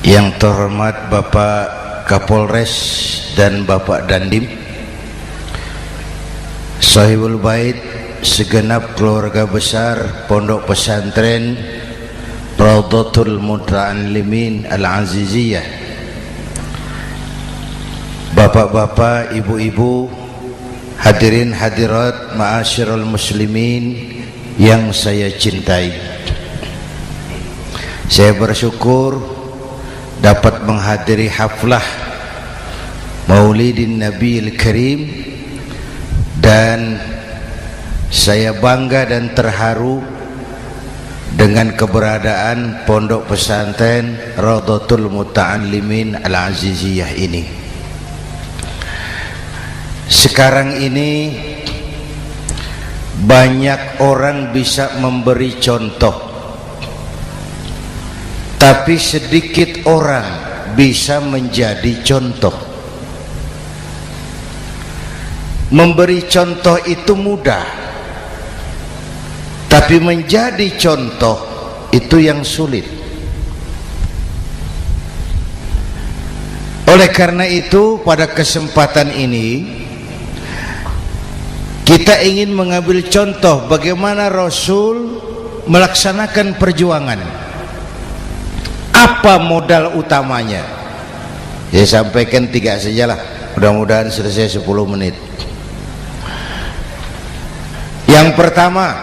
Yang terhormat Bapak Kapolres dan Bapak Dandim, Sahibul Bait, segenap keluarga besar Pondok Pesantren Raudhatul Muta'allimin Al-Aziziyah, bapak-bapak, ibu-ibu, hadirin hadirat ma'asyiral muslimin yang saya cintai. Saya bersyukur dapat menghadiri haflah Maulidin Nabiil Karim, dan saya bangga dan terharu dengan keberadaan Pondok Pesantren Raudhatul Muta'allimin Al-Aziziyah ini. Sekarang ini banyak orang bisa memberi contoh, tapi sedikit orang bisa menjadi contoh. Memberi contoh itu mudah, tapi menjadi contoh itu yang sulit. Oleh karena itu, pada kesempatan ini kita ingin mengambil contoh bagaimana Rasul melaksanakan perjuangan. Apa modal utamanya? Saya sampaikan 3 sajalah, mudah-mudahan selesai 10 menit. Yang pertama,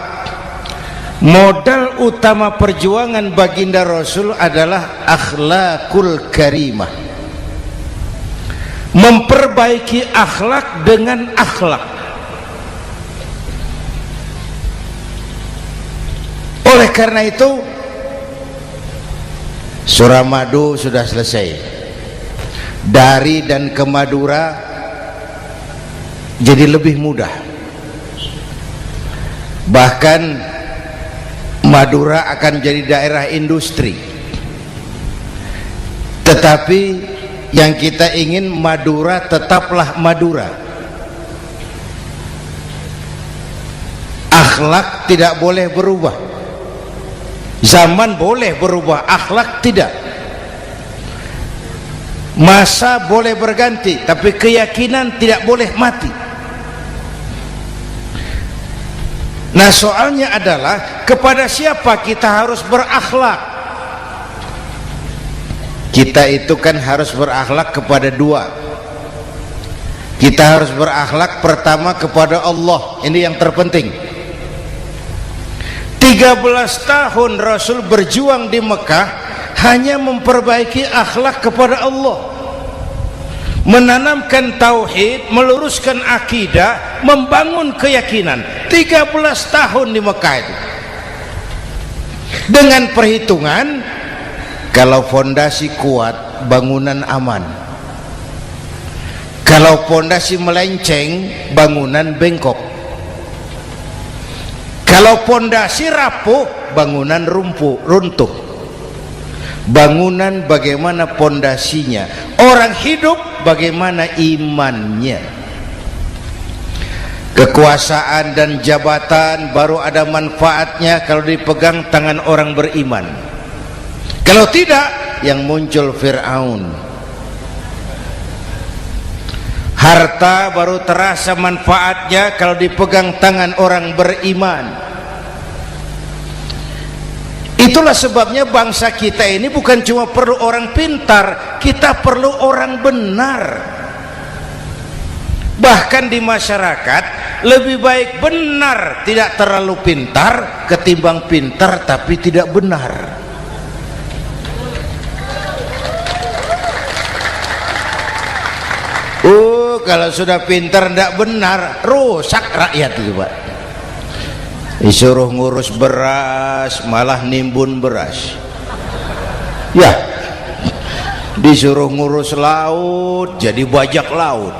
modal utama perjuangan baginda Rasul adalah akhlakul karimah. Memperbaiki akhlak dengan akhlak. Oleh karena itu, Suramadu sudah selesai. Dari dan ke Madura jadi lebih mudah. Bahkan Madura akan jadi daerah industri. Tetapi yang kita ingin, Madura tetaplah Madura. Akhlak tidak boleh berubah. Zaman boleh berubah, akhlak tidak. Masa boleh berganti, tapi keyakinan tidak boleh mati. Nah, soalnya adalah kepada siapa kita harus berakhlak. Kita itu kan harus berakhlak kepada 2. Kita harus berakhlak pertama kepada Allah. Ini yang terpenting. 13 tahun Rasul berjuang di Mekah hanya memperbaiki akhlak kepada Allah, menanamkan tauhid, meluruskan akidah, membangun keyakinan. 13 tahun di Mekah itu, dengan perhitungan kalau fondasi kuat, bangunan aman. Kalau fondasi melenceng, bangunan bengkok. Kalau pondasi rapuh, bangunan runtuh. Bangunan bagaimana pondasinya, orang hidup bagaimana imannya. Kekuasaan dan jabatan baru ada manfaatnya kalau dipegang tangan orang beriman. Kalau tidak, yang muncul Fir'aun. Harta baru terasa manfaatnya kalau dipegang tangan orang beriman. Itulah sebabnya bangsa kita ini bukan cuma perlu orang pintar, kita perlu orang benar. Bahkan di masyarakat lebih baik benar tidak terlalu pintar ketimbang pintar tapi tidak benar. Kalau sudah pintar tidak benar, rusak rakyat itu, Pak. Disuruh ngurus beras malah nimbun beras. Ya, disuruh ngurus laut jadi bajak laut.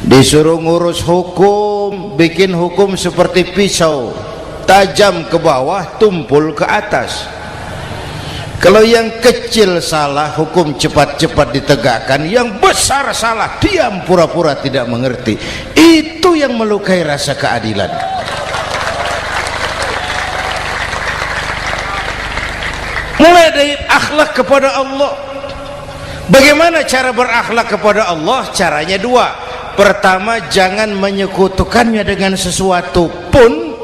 Disuruh ngurus hukum, bikin hukum seperti pisau, tajam ke bawah, tumpul ke atas. Kalau yang kecil salah, hukum cepat-cepat ditegakkan. Yang besar salah, diam pura-pura tidak mengerti. Itu yang melukai rasa keadilan. Mulai dari akhlak kepada Allah. Bagaimana cara berakhlak kepada Allah? Caranya dua. Pertama, jangan menyekutukannya dengan sesuatu pun.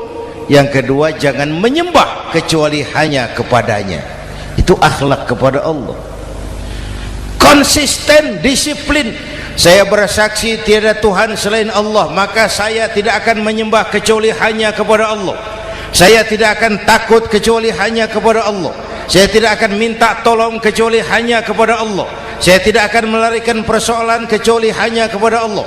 Yang kedua, jangan menyembah kecuali hanya kepadanya. Itu akhlak kepada Allah. Konsisten, disiplin. Saya bersaksi tiada Tuhan selain Allah, maka saya tidak akan menyembah kecuali hanya kepada Allah. Saya tidak akan takut kecuali hanya kepada Allah. Saya tidak akan minta tolong kecuali hanya kepada Allah. Saya tidak akan melarikan persoalan kecuali hanya kepada Allah.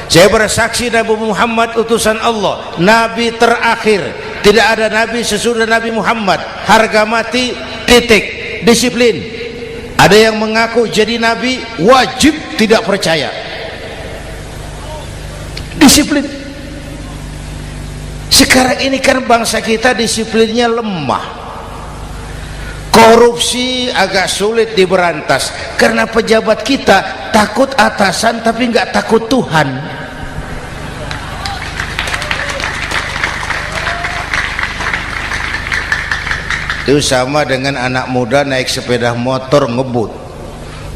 Saya bersaksi Nabi Muhammad utusan Allah, Nabi terakhir. Tidak ada Nabi sesudah Nabi Muhammad. Harga mati, titik. Disiplin. Ada yang mengaku jadi Nabi, wajib tidak percaya. Disiplin. Sekarang ini kan bangsa kita disiplinnya lemah. Korupsi agak sulit diberantas karena pejabat kita takut atasan tapi nggak takut Tuhan. Itu sama dengan anak muda naik sepeda motor ngebut,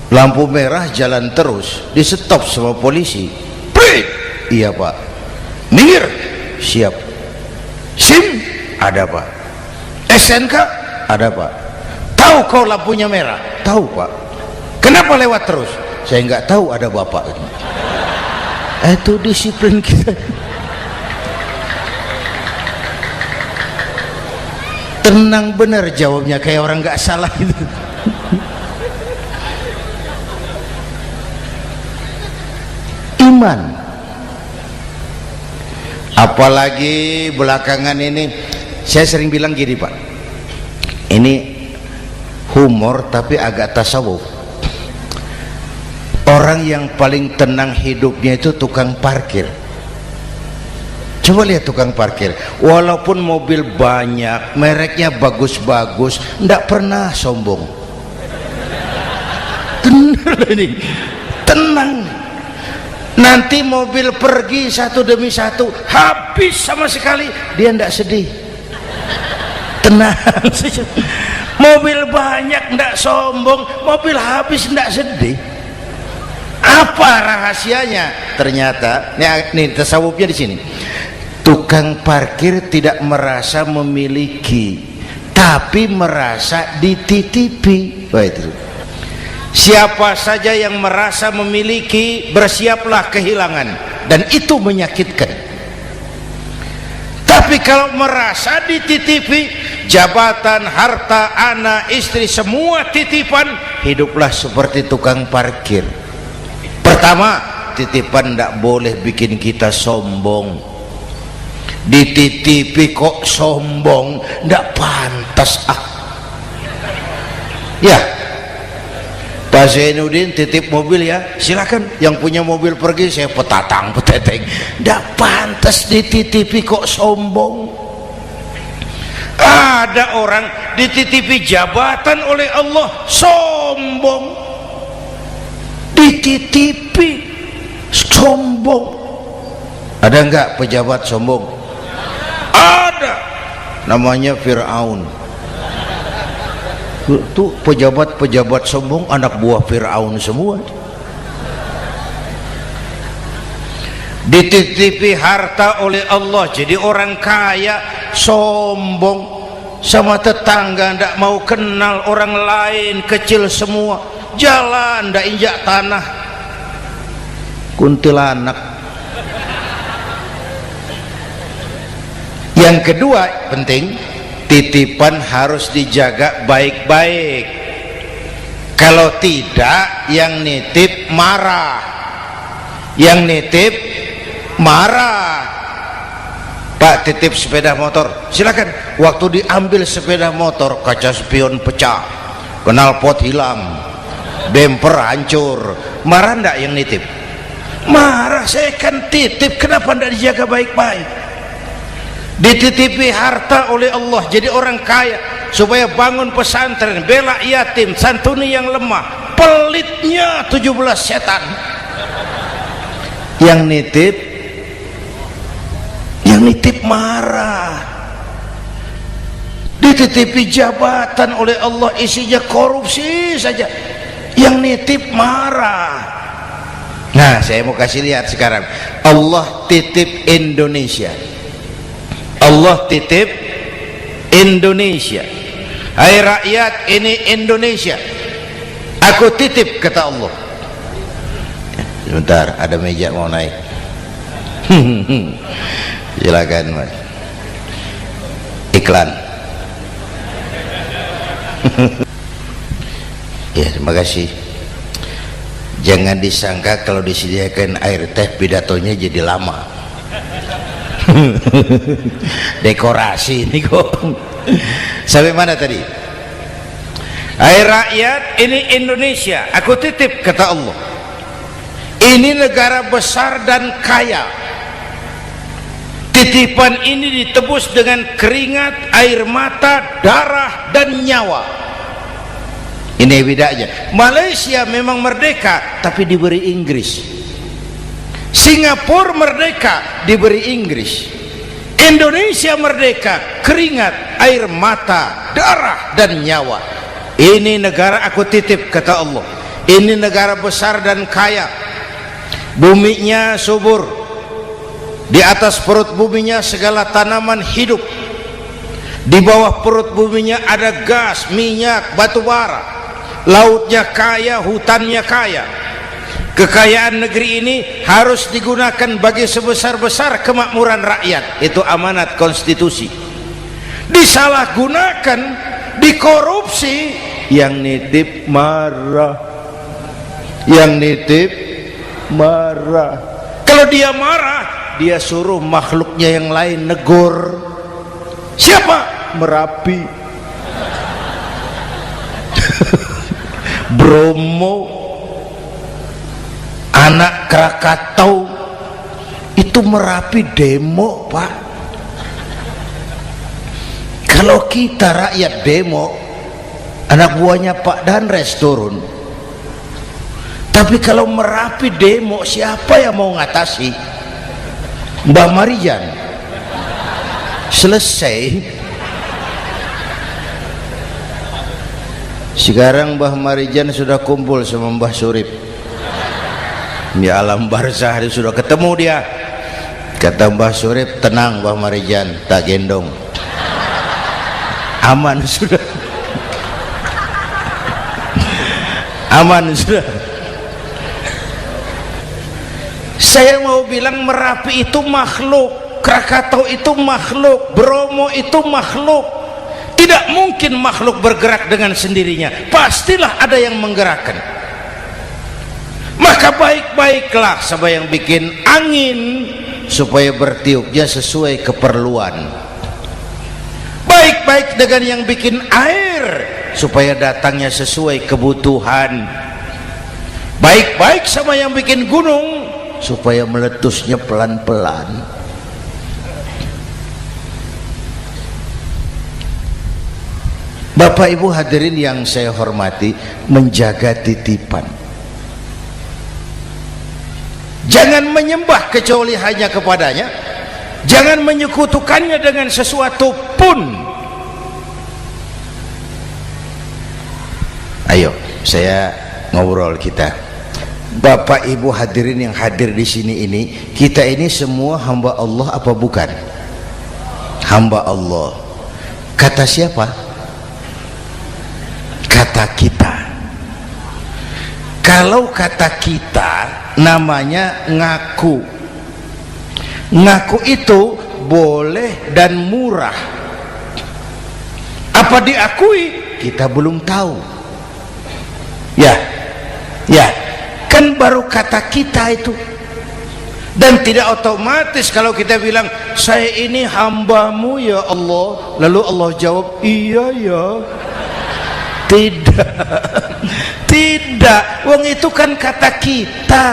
lampu merah jalan terus, di stop sama polisi. Prit! Iya pak. Minggir. Siap. SIM ada pak. SNK ada pak. Tahu kau lampunya merah? Tahu pak. Kenapa lewat terus? Saya nggak tahu, ada bapak. Itu disiplin kita. Tenang bener jawabnya, kayak orang nggak salah itu. Iman. Apalagi belakangan ini saya sering bilang gini pak, ini humor tapi agak tasawuf. Orang yang paling tenang hidupnya itu tukang parkir. Coba lihat tukang parkir, walaupun mobil banyak, mereknya bagus-bagus, ndak pernah sombong. Tenang ini, tenang. Nanti mobil pergi satu demi satu, habis sama sekali, dia ndak sedih. Tenang. Mobil banyak ndak sombong, mobil habis ndak sedih. Apa rahasianya? Ternyata nih tasawufnya di sini. Tukang parkir tidak merasa memiliki, tapi merasa dititipi. Wah, itu. Siapa saja yang merasa memiliki, bersiaplah kehilangan, dan itu menyakitkan. Tapi kalau merasa dititipi, jabatan, harta, anak, istri, semua titipan, hiduplah seperti tukang parkir. Pertama, titipan tidak boleh bikin kita sombong. Dititipi kok sombong, tidak pantas ah. Ya, Pak Zainuddin titip mobil ya, silakan. Yang punya mobil pergi, saya petatang peteteng. Tidak pantas dititipi kok sombong. Ada orang dititipi jabatan oleh Allah sombong. Dititipi sombong. Ada enggak pejabat sombong? Ada. Namanya Fir'aun. Itu pejabat-pejabat sombong anak buah Fir'aun semua. Dititipi harta oleh Allah jadi orang kaya, sombong, sama tetangga ndak mau kenal, orang lain kecil semua, jalan ndak injak tanah, kuntilanak. Yang kedua penting, titipan harus dijaga baik-baik. Kalau tidak, yang nitip marah, yang nitip marah. Pak, titip sepeda motor, silakan. Waktu diambil sepeda motor, kaca spion pecah, knalpot hilang, bemper hancur, marah ndak yang nitip? Marah. Saya kan titip, kenapa ndak dijaga baik-baik? Dititipi harta oleh Allah jadi orang kaya supaya bangun pesantren, bela yatim, santuni yang lemah, pelitnya 17 setan. Yang nitip marah. dititipi jabatan oleh Allah isinya korupsi saja, yang nitip marah. Nah, saya mau kasih lihat sekarang, Allah titip Indonesia, Allah titip Indonesia. Hai rakyat, ini Indonesia, aku titip, kata Allah. Sebentar, ada meja mau naik. Silakan Mas. Iklan. Ya, terima kasih. Jangan disangka kalau disediakan air teh pidatonya jadi lama. Dekorasi ini kok. Sampai mana tadi? Hai rakyat, ini Indonesia, aku titip, kata Allah. Ini negara besar dan kaya. Titipan ini ditebus dengan keringat, air mata, darah, dan nyawa. Ini bedanya. Malaysia memang merdeka tapi diberi Inggris. Singapura merdeka diberi Inggris. Indonesia merdeka, keringat, air mata, darah, dan nyawa. Ini negara aku titip, kata Allah. Ini negara besar dan kaya. Buminya subur, di atas perut buminya segala tanaman hidup, di bawah perut buminya ada gas, minyak, batu bara. Lautnya kaya, hutannya kaya. Kekayaan negeri ini harus digunakan bagi sebesar-besar kemakmuran rakyat. Itu amanat konstitusi. Disalahgunakan, dikorupsi, yang nitip marah, yang nitip marah. Kalau dia marah, dia suruh makhluknya yang lain negur. Siapa? Merapi, Bromo, anak Krakatau. Itu Merapi demo, Pak. Kalau kita rakyat demo, anak buahnya Pak Danres turun. Tapi kalau Merapi demo, siapa yang mau ngatasi? Mbah Marijan. Selesai. Sekarang Mbah Marijan sudah kumpul sama Mbah Surip di alam barzah, dia sudah ketemu dia. Kata Mbah Surip, tenang Mbah Marijan, tak gendong, aman sudah. Aman sudah. Saya mau bilang Merapi itu makhluk, Krakatau itu makhluk, Bromo itu makhluk. Tidak mungkin makhluk bergerak dengan sendirinya, pastilah ada yang menggerakkan. Maka baik-baiklah sama yang bikin angin supaya bertiupnya sesuai keperluan. Baik-baik dengan yang bikin air supaya datangnya sesuai kebutuhan. Baik-baik sama yang bikin gunung supaya meletusnya pelan-pelan. Bapak Ibu hadirin yang saya hormati, menjaga titipan. Jangan menyembah kecuali hanya kepadanya. Jangan menyekutukannya dengan sesuatu pun. Ayo, saya ngobrol kita. Bapak Ibu hadirin yang hadir di sini ini, kita ini semua hamba Allah apa bukan? Hamba Allah. Kata siapa? Kata kita. Kalau kata kita namanya ngaku. Ngaku itu boleh dan murah. Apa diakui? Kita belum tahu. Ya, kan baru kata kita itu. Dan tidak otomatis kalau kita bilang saya ini hambamu ya Allah, lalu Allah jawab iya ya. Tidak, wong itu kan kata kita.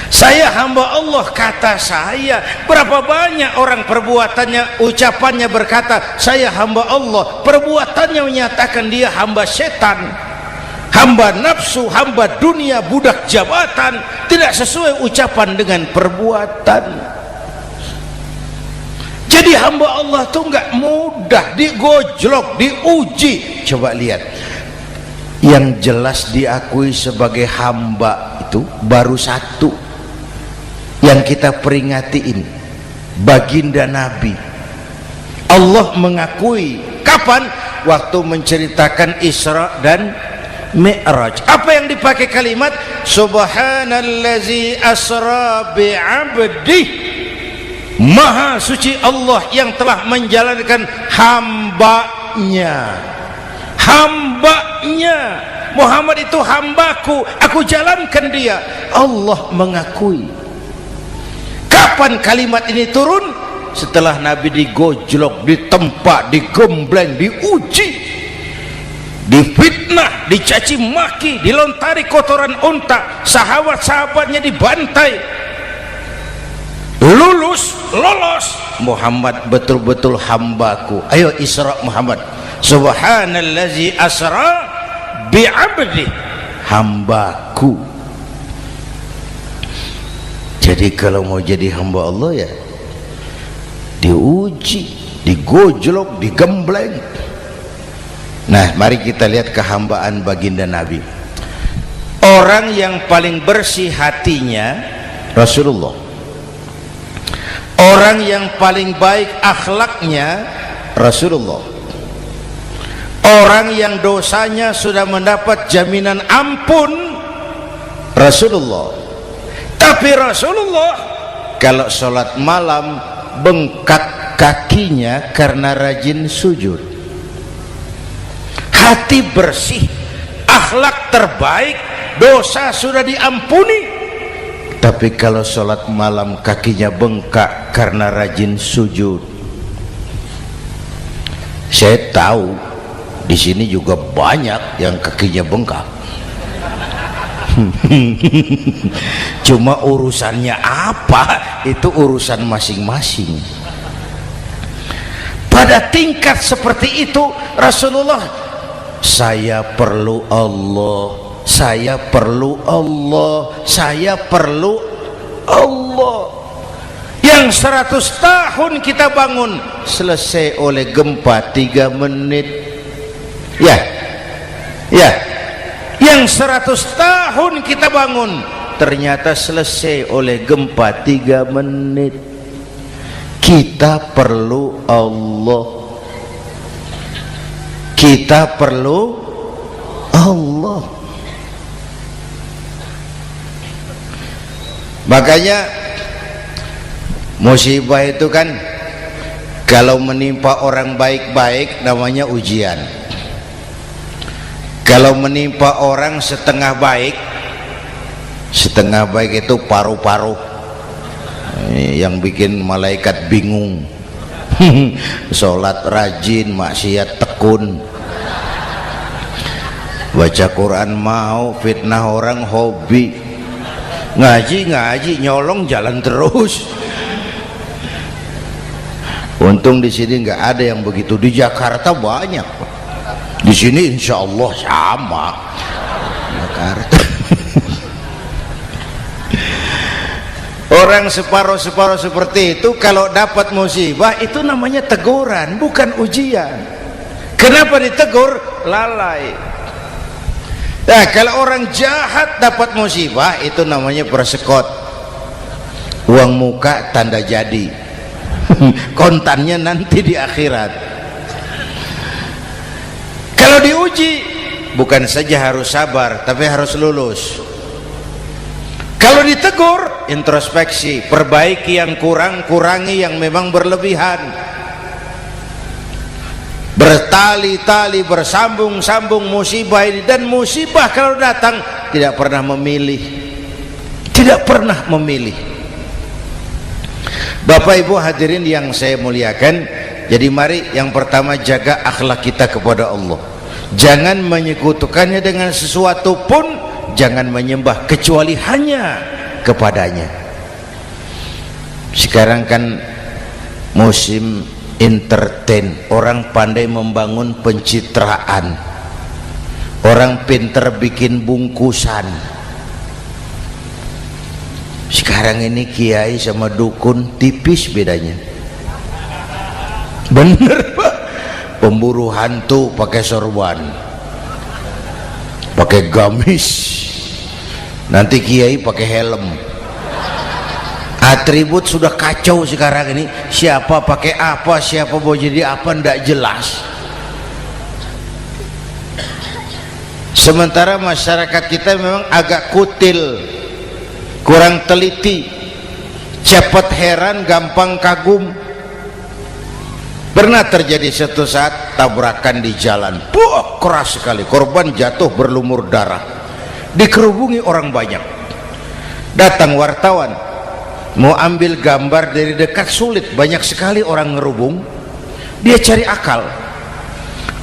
Saya hamba Allah, kata saya. Berapa banyak orang perbuatannya, ucapannya berkata saya hamba Allah, perbuatannya menyatakan dia hamba setan, hamba nafsu, hamba dunia, budak jabatan. Tidak sesuai ucapan dengan perbuatan. Jadi Jadi hamba Allah tuh nggak mudah, digojlok, diuji. Coba lihat, yang jelas diakui sebagai hamba itu baru satu yang kita peringati ini, baginda Nabi. Allah mengakui kapan? Waktu menceritakan Isra dan Mi'raj. Apa yang dipakai kalimat? Subhanallazi asra bi'abdi. Maha suci Allah yang telah menjalankan hambanya. Hambanya Muhammad itu hambaku, aku jalankan dia. Allah mengakui. Kapan kalimat ini turun? Setelah Nabi digojlok, ditempa, digembleng, diuji, difitnah, dicaci maki, dilontari kotoran unta, sahabat-sahabatnya dibantai. Lolos, Muhammad betul-betul hambaku. Ayo Isra Muhammad. Subhanallazi asra bi'abdi, hambaku. Jadi kalau mau jadi hamba Allah ya diuji, digojlok, digembleng. Nah, mari kita lihat kehambaan baginda Nabi. Orang yang paling bersih hatinya Rasulullah. Orang yang paling baik akhlaknya Rasulullah. Orang yang dosanya sudah mendapat jaminan ampun Rasulullah. Tapi Rasulullah kalau sholat malam bengkak kakinya karena rajin sujud. Hati bersih, akhlak terbaik, dosa sudah diampuni, tapi kalau sholat malam kakinya bengkak karena rajin sujud. Saya tahu di sini juga banyak yang kakinya bengkak. Cuma urusannya apa, itu urusan masing-masing. Pada tingkat seperti itu Rasulullah, saya perlu Allah, saya perlu Allah, saya perlu Allah. Yang 100 tahun kita bangun selesai oleh gempa 3 menit. Ya, yang 100 tahun kita bangun ternyata selesai oleh gempa 3 menit. Kita perlu Allah, kita perlu Allah. Makanya musibah itu kan kalau menimpa orang baik-baik namanya ujian. Kalau menimpa orang setengah baik itu paru-paru yang bikin malaikat bingung. Sholat rajin, maksiat tekun, baca Quran mau, fitnah orang hobi, ngaji nyolong jalan terus. Untung di sini nggak ada yang begitu. Di Jakarta banyak. Di sini insya Allah sama. Jakarta. Orang separuh-separuh seperti itu kalau dapat musibah itu namanya teguran, bukan ujian. Kenapa ditegur? Lalai. Nah, kalau orang jahat dapat musibah itu namanya persekot. Uang muka tanda jadi. Kontannya nanti di akhirat. Kalau diuji bukan saja harus sabar tapi harus lulus. Kalau ditegur introspeksi, perbaiki yang kurang, kurangi yang memang berlebihan. Bertali-tali, bersambung-sambung musibah ini. Dan musibah kalau datang tidak pernah memilih, tidak pernah memilih. Bapak Ibu hadirin yang saya muliakan, jadi mari yang pertama jaga akhlak kita kepada Allah. Jangan menyekutukannya dengan sesuatu pun, jangan menyembah kecuali hanya kepadanya. Sekarang kan musim entertain, orang pandai membangun pencitraan, orang pinter bikin bungkusan. Sekarang ini kiai sama dukun tipis bedanya. bener Pak, pemburu hantu pakai sorban, pakai gamis, nanti kiai pakai helm. Atribut sudah kacau sekarang ini, siapa pakai apa, siapa mau jadi apa ndak jelas. Sementara masyarakat kita memang agak kutil, kurang teliti, cepat heran, gampang kagum. Pernah terjadi suatu saat tabrakan di jalan, keras sekali, korban jatuh berlumur darah, dikerubungi orang banyak. Datang wartawan mau ambil gambar dari dekat, sulit, banyak sekali orang ngerubung. Dia cari akal,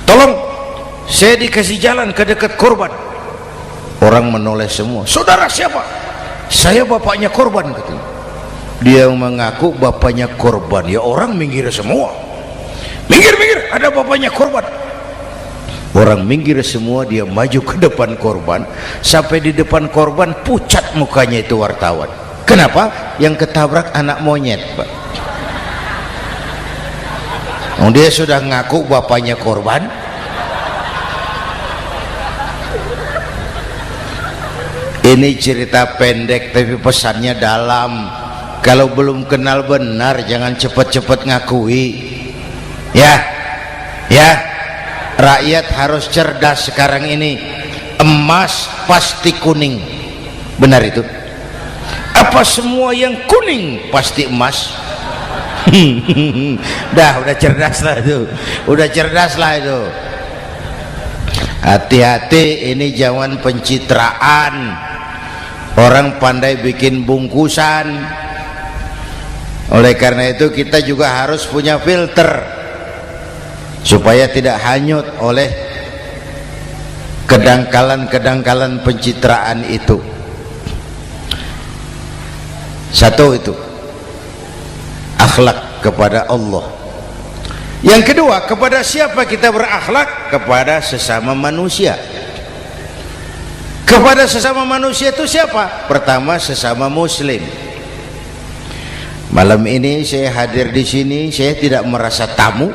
tolong saya dikasih jalan ke dekat korban. Orang menoleh semua. Saudara siapa? Saya bapaknya korban, katanya. Dia mengaku bapaknya korban. Ya orang minggir semua, minggir, ada bapaknya korban. Orang minggir semua, dia maju ke depan korban. Sampai di depan korban pucat mukanya itu wartawan. Kenapa? Yang ketabrak anak monyet, Pak. Dia sudah ngaku bapaknya korban. Ini cerita pendek tapi pesannya dalam. Kalau belum kenal benar jangan cepat-cepat ngakui. Ya, rakyat harus cerdas sekarang ini. Emas pasti kuning, benar itu? Apa semua yang kuning pasti emas? udah cerdas lah itu, hati-hati, ini zaman pencitraan. Orang pandai bikin bungkusan. Oleh karena itu kita juga harus punya filter supaya tidak hanyut oleh kedangkalan pencitraan itu. Satu itu akhlak kepada Allah. Yang kedua, kepada siapa kita berakhlak? Kepada sesama manusia. Kepada sesama manusia itu siapa? Pertama, sesama muslim. Malam ini saya hadir di sini, saya tidak merasa tamu.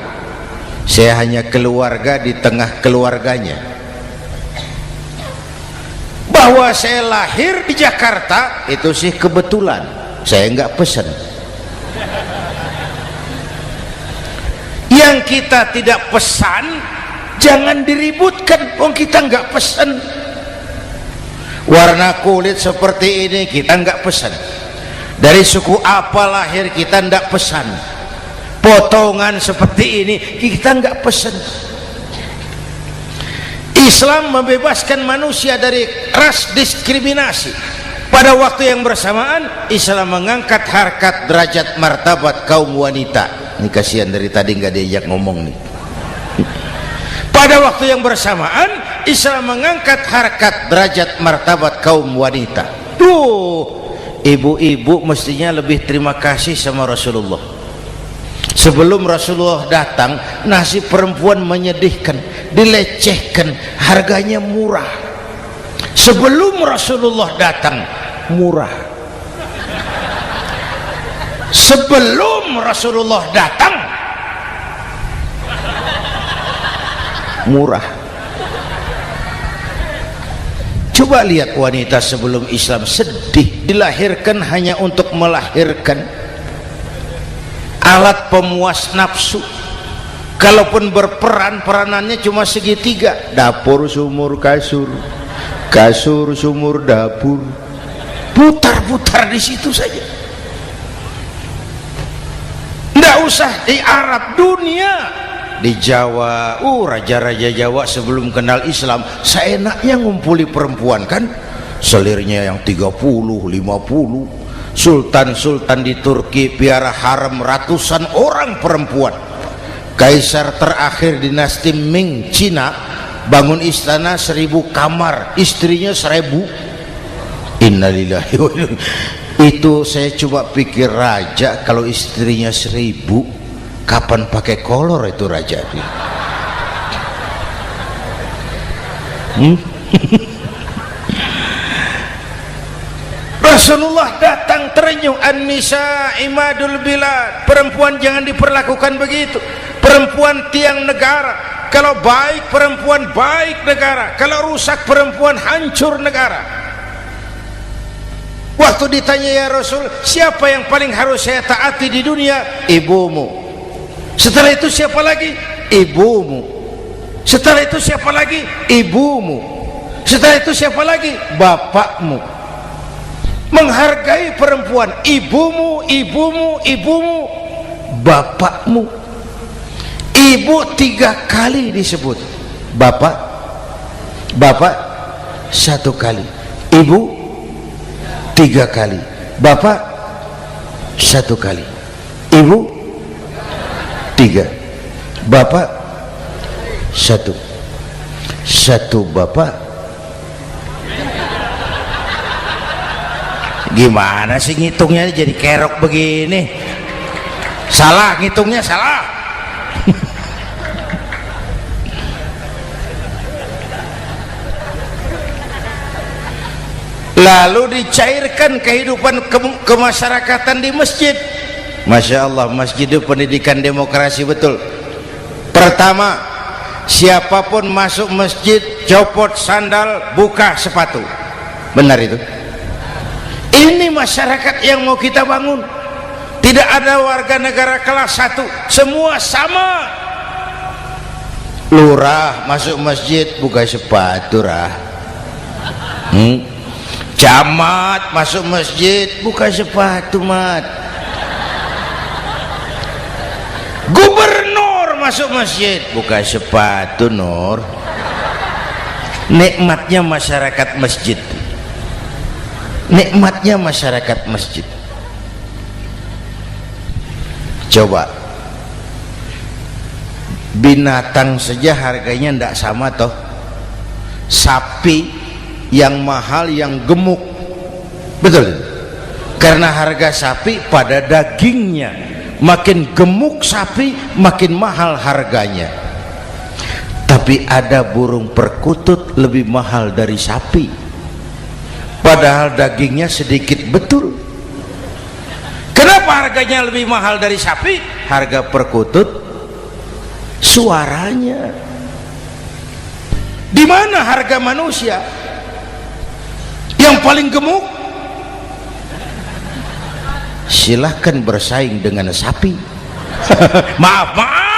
Saya hanya keluarga di tengah keluarganya. Bahwa saya lahir di Jakarta itu sih kebetulan, saya nggak pesan. Yang kita tidak pesan jangan diributkan, kita nggak pesan. Warna kulit seperti ini kita nggak pesan, dari suku apa lahir kita nggak pesan, potongan seperti ini kita nggak pesan. Islam membebaskan manusia dari ras diskriminasi. Pada waktu yang bersamaan Islam mengangkat harkat, derajat, martabat kaum wanita. Ini kasihan dari tadi nggak diajak ngomong nih. Pada waktu yang bersamaan Islam mengangkat harkat, derajat, martabat kaum wanita. Ibu-ibu mestinya lebih terima kasih sama Rasulullah. Sebelum Rasulullah datang, nasib perempuan menyedihkan, dilecehkan, harganya murah. Sebelum Rasulullah datang, murah. Sebelum Rasulullah datang, murah. Coba lihat wanita sebelum Islam, sedih, dilahirkan hanya untuk melahirkan, alat pemuas nafsu. Kalaupun berperan, peranannya cuma segitiga, dapur sumur kasur, kasur sumur dapur, putar-putar di situ saja. Nggak usah di Arab, dunia, di Jawa, raja-raja Jawa sebelum kenal Islam seenaknya ngumpuli perempuan kan, selirnya yang 30, 50. Sultan-sultan di Turki piara harem ratusan orang perempuan. Kaisar terakhir dinasti Ming Cina bangun istana 1000 kamar, istrinya 1000. Innalillahi wa inna. Itu saya coba pikir, raja kalau istrinya 1000, kapan pakai kolor itu raja? Rasulullah datang terenyuh, an-nisa imadul bilad, perempuan jangan diperlakukan begitu, perempuan tiang negara. Kalau baik perempuan baik negara, kalau rusak perempuan hancur negara. Waktu ditanya, ya Rasul, siapa yang paling harus saya taati di dunia? Ibumu. Setelah itu siapa lagi? Ibumu. Setelah itu siapa lagi? Ibumu. Setelah itu siapa lagi? Bapakmu. Menghargai perempuan, ibumu, ibumu, ibumu, bapakmu. Ibu 3 kali disebut, bapak 1 kali, ibu 3 kali, bapak 1 kali, ibu 3, bapak 1, bapak. Gimana sih ngitungnya jadi kerok begini? Salah ngitungnya, salah. Lalu dicairkan kehidupan kemasyarakatan di masjid. Masya Allah, masjid itu pendidikan demokrasi betul. Pertama, siapapun masuk masjid copot sandal, buka sepatu. Benar itu? Ini masyarakat yang mau kita bangun. Tidak ada warga negara kelas 1, semua sama. Lurah masuk masjid buka sepatu, rah. Camat masuk masjid buka sepatu, mat. Gubernur masuk masjid buka sepatu, Nur. Nikmatnya masyarakat masjid. Nikmatnya masyarakat masjid. Coba binatang saja harganya tidak sama toh. Sapi yang mahal, yang gemuk, betul? Karena harga sapi pada dagingnya. Makin gemuk sapi makin mahal harganya. Tapi ada burung perkutut lebih mahal dari sapi, padahal dagingnya sedikit, betul. Kenapa harganya lebih mahal dari sapi? Harga perkutut suaranya. Di mana harga manusia yang paling gemuk? Silahkan bersaing dengan sapi. maaf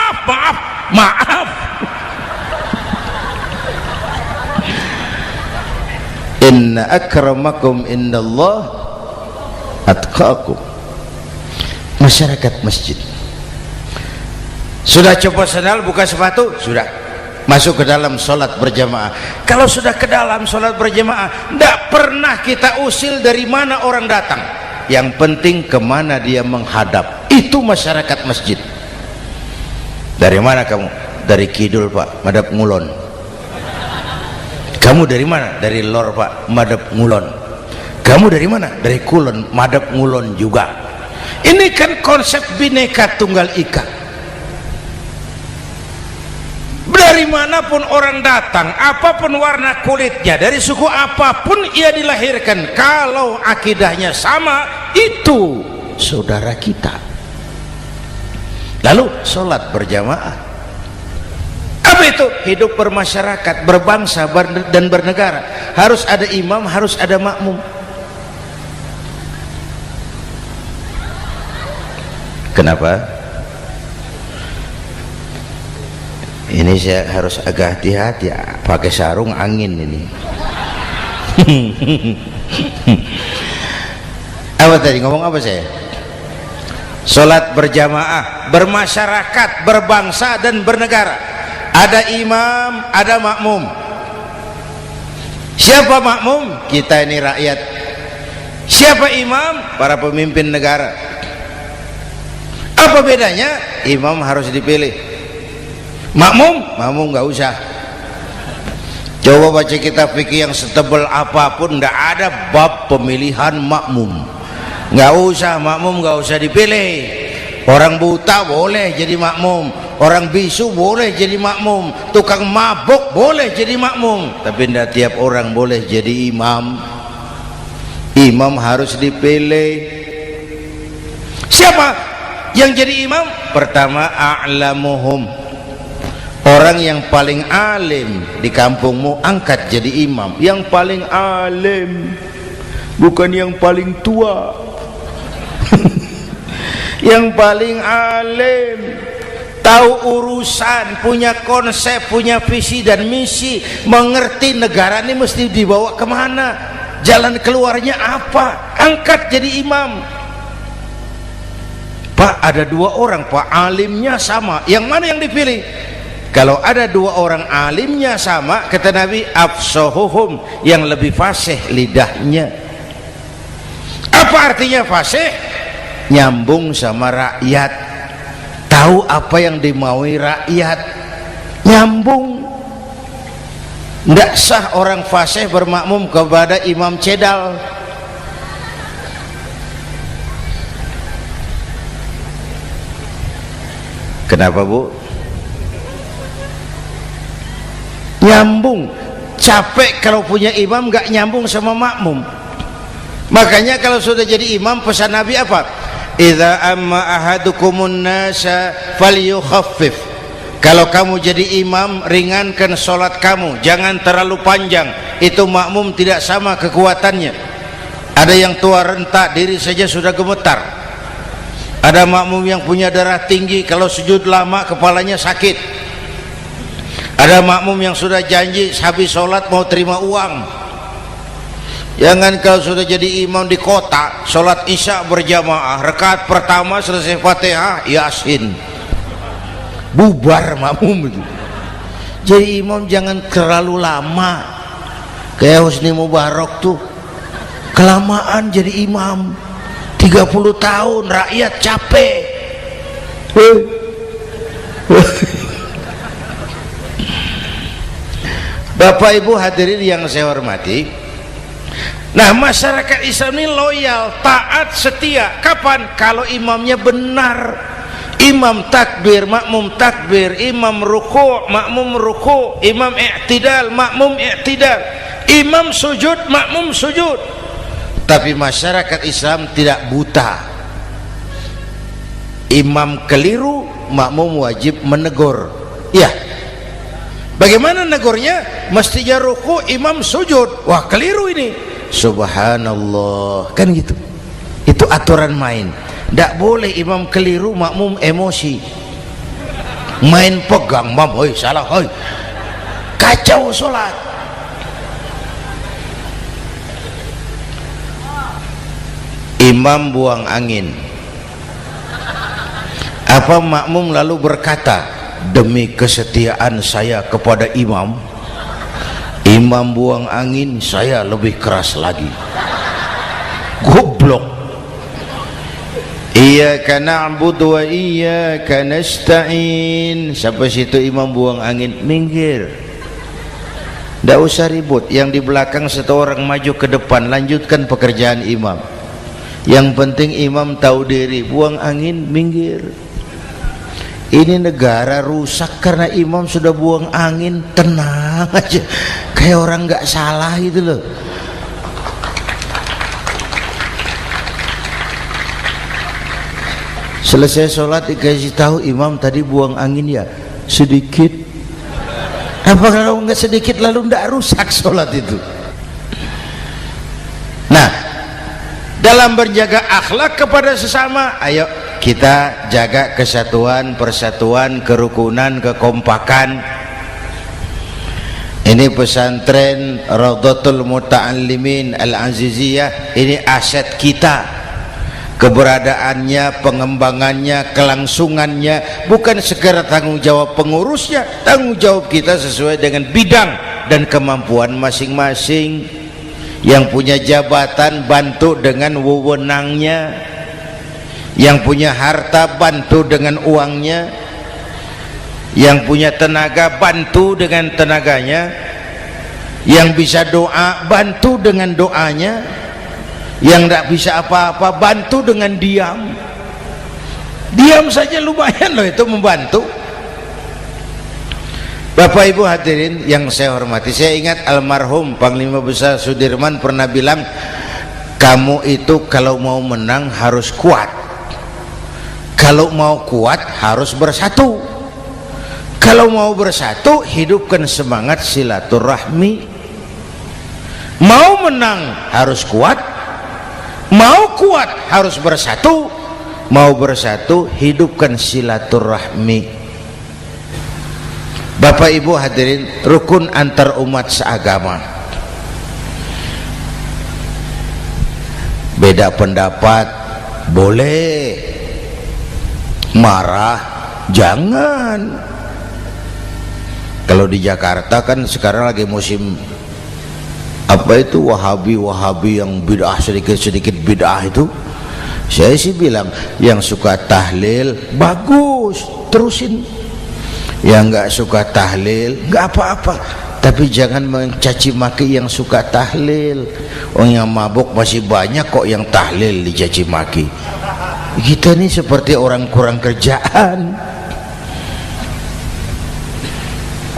inna akramakum indallah atqakum. Masyarakat masjid sudah coba sandal, buka sepatu, sudah masuk ke dalam sholat berjamaah. Kalau sudah ke dalam sholat berjamaah, tidak pernah kita usil dari mana orang datang, yang penting kemana dia menghadap. Itu masyarakat masjid. Dari mana kamu? Dari kidul, Pak, madhab ngulon. Kamu dari mana? Dari lor, Pak, madhab ngulon. Kamu dari mana? Dari kulon, madhab ngulon juga. Ini kan konsep bineka tunggal ika. Dari manapun orang datang, apapun warna kulitnya, dari suku apapun ia dilahirkan, kalau akidahnya sama, itu saudara kita. Lalu sholat berjamaah, apa itu? Hidup bermasyarakat, berbangsa dan bernegara. Harus ada imam, harus ada makmum. Kenapa? Ini saya harus agak hati-hati ya, pakai sarung angin ini. Apa tadi ngomong apa saya? Sholat berjamaah, bermasyarakat, berbangsa dan bernegara. Ada imam, ada makmum. Siapa makmum? Kita ini rakyat. Siapa imam? Para pemimpin negara. Apa bedanya? Imam harus dipilih, makmum nggak usah. Coba baca kitab fikih yang setebal apapun, nggak ada bab pemilihan makmum. Nggak usah, makmum nggak usah dipilih. Orang buta boleh jadi makmum, orang bisu boleh jadi makmum, tukang mabuk boleh jadi makmum, tapi tidak tiap orang boleh jadi imam. Imam harus dipilih. Siapa yang jadi imam? Pertama, a'lamuhum, orang yang paling alim di kampungmu angkat jadi imam. Yang paling alim, bukan yang paling tua. Yang paling alim, tahu urusan, punya konsep, punya visi dan misi, mengerti negara ini mesti dibawa kemana, jalan keluarnya apa, angkat jadi imam. Pak, ada dua orang Pak, alimnya sama, yang mana yang dipilih? Kalau ada dua orang alimnya sama, kata Nabi, afsahuhum, yang lebih fasih lidahnya. Apa artinya fasih? Nyambung sama rakyat, tahu apa yang dimaui rakyat, nyambung. Tidak sah orang fasih bermakmum kepada imam cedal. Kenapa Bu? Nyambung. Capek kalau punya imam gak nyambung sama makmum. Makanya kalau sudah jadi imam, pesan Nabi apa? Idza amma ahadukumun nasa falyukhaffif. Kalau kamu jadi imam, ringankan sholat kamu, jangan terlalu panjang. Itu makmum tidak sama kekuatannya. Ada yang tua renta, diri saja sudah gemetar. Ada makmum yang punya darah tinggi, kalau sujud lama kepalanya sakit. Ada makmum yang sudah janji habis sholat mau terima uang. Jangan kalau sudah jadi imam di kota, sholat isya berjamaah, rakaat pertama selesai Fatihah, Yasin, bubar makmum itu. Jadi imam jangan terlalu lama, kayak Husni Mubarak tuh kelamaan jadi imam 30 tahun, rakyat capek. Bapak Ibu hadirin yang saya hormati, nah masyarakat Islam ini loyal, taat, setia. Kapan? Kalau imamnya benar. Imam takbir, makmum takbir, imam ruku', makmum ruku', imam i'tidal, makmum i'tidal, imam sujud, makmum sujud. Tapi masyarakat Islam tidak buta. Imam keliru, makmum wajib menegur. Ya, bagaimana negurnya? Mestinya ruku', imam sujud. Wah, keliru ini. Subhanallah, kan gitu. Itu aturan main. Tidak boleh imam keliru, makmum emosi, main pegang, mam, hoi salah, hoi, kacau sholat. Imam buang angin, apa makmum lalu berkata, demi kesetiaan saya kepada imam, imam buang angin, saya lebih keras lagi. Goblok. Iyyaka na'budu wa iyyaka nasta'in. Sampai situ imam buang angin, minggir, tidak usah ribut. Yang di belakang satu orang maju ke depan, lanjutkan pekerjaan imam. Yang penting imam tahu diri, buang angin, minggir. Ini negara rusak karena imam sudah buang angin. Tenang aja, kayak orang nggak salah itu loh. Selesai sholat dikasih tahu, imam tadi buang angin ya sedikit. Apa kalau nggak sedikit lalu nggak rusak sholat itu? Nah, dalam berjaga akhlak kepada sesama, ayo kita jaga kesatuan, persatuan, kerukunan, kekompakan. Ini pesantren Raudhatul Muta'allimin Al-Aziziyah, ini aset kita. Keberadaannya, pengembangannya, kelangsungannya, bukan sekedar tanggung jawab pengurusnya, tanggung jawab kita sesuai dengan bidang dan kemampuan masing-masing. Yang punya jabatan bantu dengan wewenangnya, yang punya harta bantu dengan uangnya, yang punya tenaga bantu dengan tenaganya, yang bisa doa bantu dengan doanya, yang tidak bisa apa-apa bantu dengan diam. Diam saja lumayan loh itu membantu. Bapak Ibu hadirin yang saya hormati, saya ingat almarhum Panglima Besar Sudirman pernah bilang, kamu itu kalau mau menang harus kuat, kalau mau kuat harus bersatu, kalau mau bersatu hidupkan semangat silaturahmi. Mau menang harus kuat, mau kuat harus bersatu, mau bersatu hidupkan silaturahmi. Bapak Ibu hadirin, rukun antar umat seagama. Beda pendapat boleh, marah jangan. Kalau di Jakarta kan sekarang lagi musim apa itu wahabi yang bid'ah, sedikit bid'ah itu. Saya sih bilang yang suka tahlil bagus, terusin. Yang nggak suka tahlil nggak apa-apa, tapi jangan mencaci maki yang suka tahlil. Orang yang mabuk masih banyak kok yang tahlil dicaci maki. Kita ini seperti orang kurang kerjaan.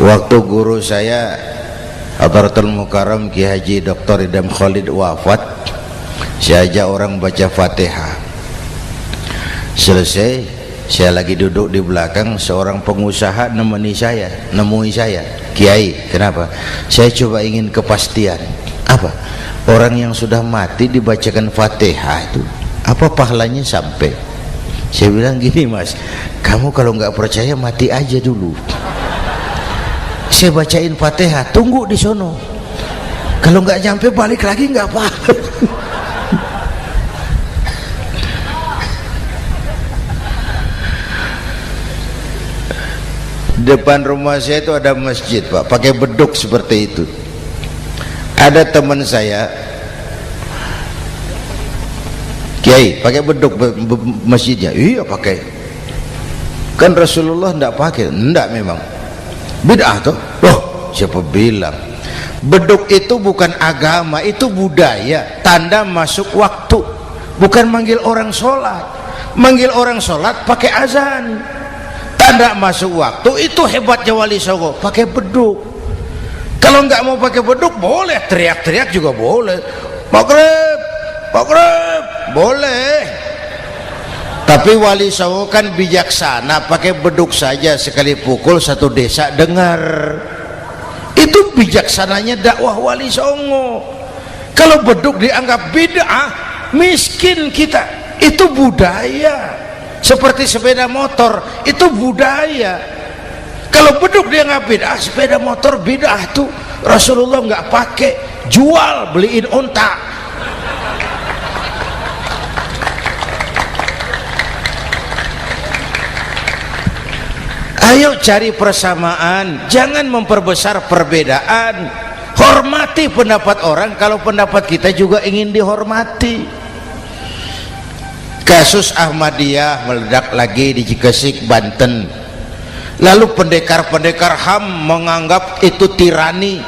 Waktu guru saya Hadratul Mukarram Ki Haji Dr. Idham Khalid wafat, saya ajak orang baca Fatihah. Selesai, saya lagi duduk di belakang, seorang pengusaha nemui saya, Kiai, kenapa? Saya coba ingin kepastian. Apa? Orang yang sudah mati dibacakan Fatihah itu apa pahalanya sampai? Saya bilang gini, Mas, kamu kalau nggak percaya mati aja dulu. Saya bacain Fatihah, tunggu di sono. Kalau nggak nyampe balik lagi nggak apa-apa. Depan rumah saya itu ada masjid, Pak, pakai beduk seperti itu. Ada teman saya, Kiai, pakai beduk masjidnya. Iya pakai. Kan Rasulullah enggak pakai. Enggak memang. Bid'ah tuh. Loh, siapa bilang? Beduk itu bukan agama, itu budaya, tanda masuk waktu. Bukan manggil orang sholat. Manggil orang sholat pakai azan. Tanda masuk waktu, itu hebatnya Wali Songo, pakai beduk. Kalau nggak mau pakai beduk boleh, teriak-teriak juga boleh. Maghrib, maghrib, boleh. Tapi Wali Songo kan bijaksana, pakai beduk saja, sekali pukul satu desa dengar. Itu bijaksananya dakwah Wali Songo. Kalau beduk dianggap bid'ah, miskin kita. Itu budaya. Seperti sepeda motor, itu budaya. Kalau beduk dianggap bid'ah, sepeda motor bid'ah tuh. Rasulullah nggak pakai, jual, beliin unta. Ayo cari persamaan, jangan memperbesar perbedaan. Hormati pendapat orang kalau pendapat kita juga ingin dihormati. Kasus Ahmadiyah meledak lagi di Cikesik, Banten. Lalu pendekar-pendekar HAM menganggap itu tirani,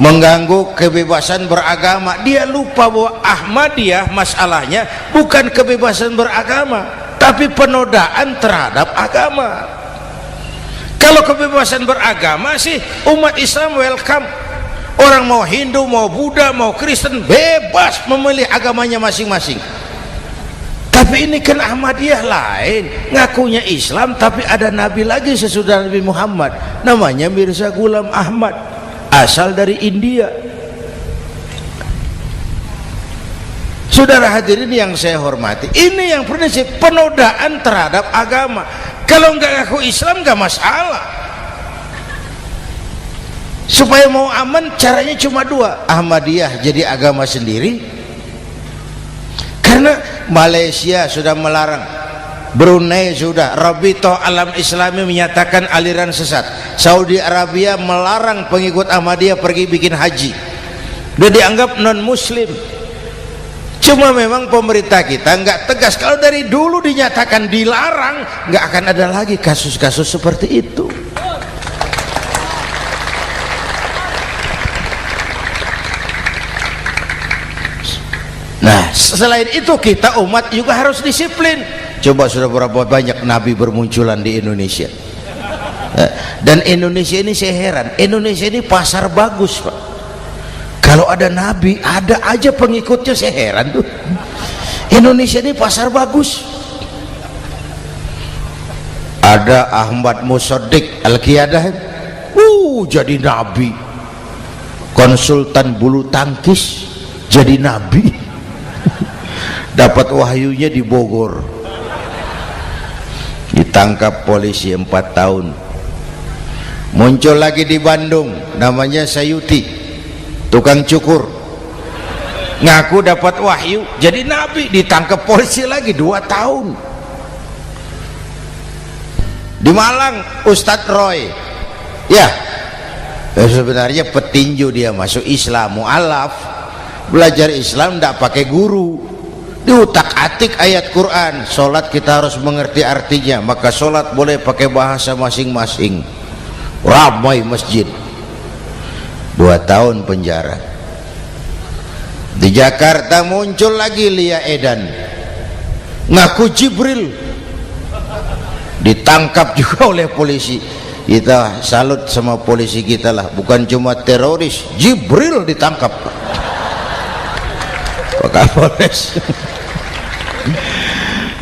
mengganggu kebebasan beragama. Dia lupa bahwa Ahmadiyah masalahnya bukan kebebasan beragama, tapi penodaan terhadap agama. Kalau kebebasan beragama sih umat Islam welcome. Orang mau Hindu, mau Buddha, mau Kristen bebas memilih agamanya masing-masing. Tapi ini kan Ahmadiyah lain, ngakunya Islam tapi ada nabi lagi sesudah Nabi Muhammad, namanya Mirza Ghulam Ahmad, asal dari India. Saudara hadirin yang saya hormati, ini yang prinsip penodaan terhadap agama. Kalau nggak ngaku Islam nggak masalah. Supaya mau aman caranya cuma dua, Ahmadiyah jadi agama sendiri, karena Malaysia sudah melarang, Brunei sudah, Rabithah Alam Islami menyatakan aliran sesat, Saudi Arabia melarang pengikut Ahmadiyah pergi bikin haji, udah dianggap non muslim. Cuma memang pemerintah kita nggak tegas. Kalau dari dulu dinyatakan dilarang, nggak akan ada lagi kasus-kasus seperti itu. Nah, selain itu kita umat juga harus disiplin. Coba sudah berapa banyak nabi bermunculan di Indonesia. Dan Indonesia ini saya heran, Indonesia ini pasar bagus, Pak. Kalau ada nabi, ada aja pengikutnya. Saya heran tuh, Indonesia ini pasar bagus. Ada Ahmad Musaddiq Al-Qiyadah, jadi nabi. Konsultan bulu tangkis jadi nabi. Dapat wahyunya di Bogor, ditangkap polisi 4 tahun. Muncul lagi di Bandung, namanya Sayuti, tukang cukur, ngaku dapat wahyu jadi nabi, ditangkap polisi lagi 2 tahun. Di Malang Ustadz Roy, ya sebenarnya petinju, dia masuk Islam, mu'alaf, belajar Islam tidak pakai guru, diutak-atik ayat Quran. Sholat kita harus mengerti artinya, maka sholat boleh pakai bahasa masing-masing. Ramai masjid. 2 tahun penjara. Di Jakarta muncul lagi Lia Edan, ngaku Jibril, ditangkap juga oleh polisi. Kita salut sama polisi kita lah, bukan cuma teroris, Jibril ditangkap Pak Kapolres.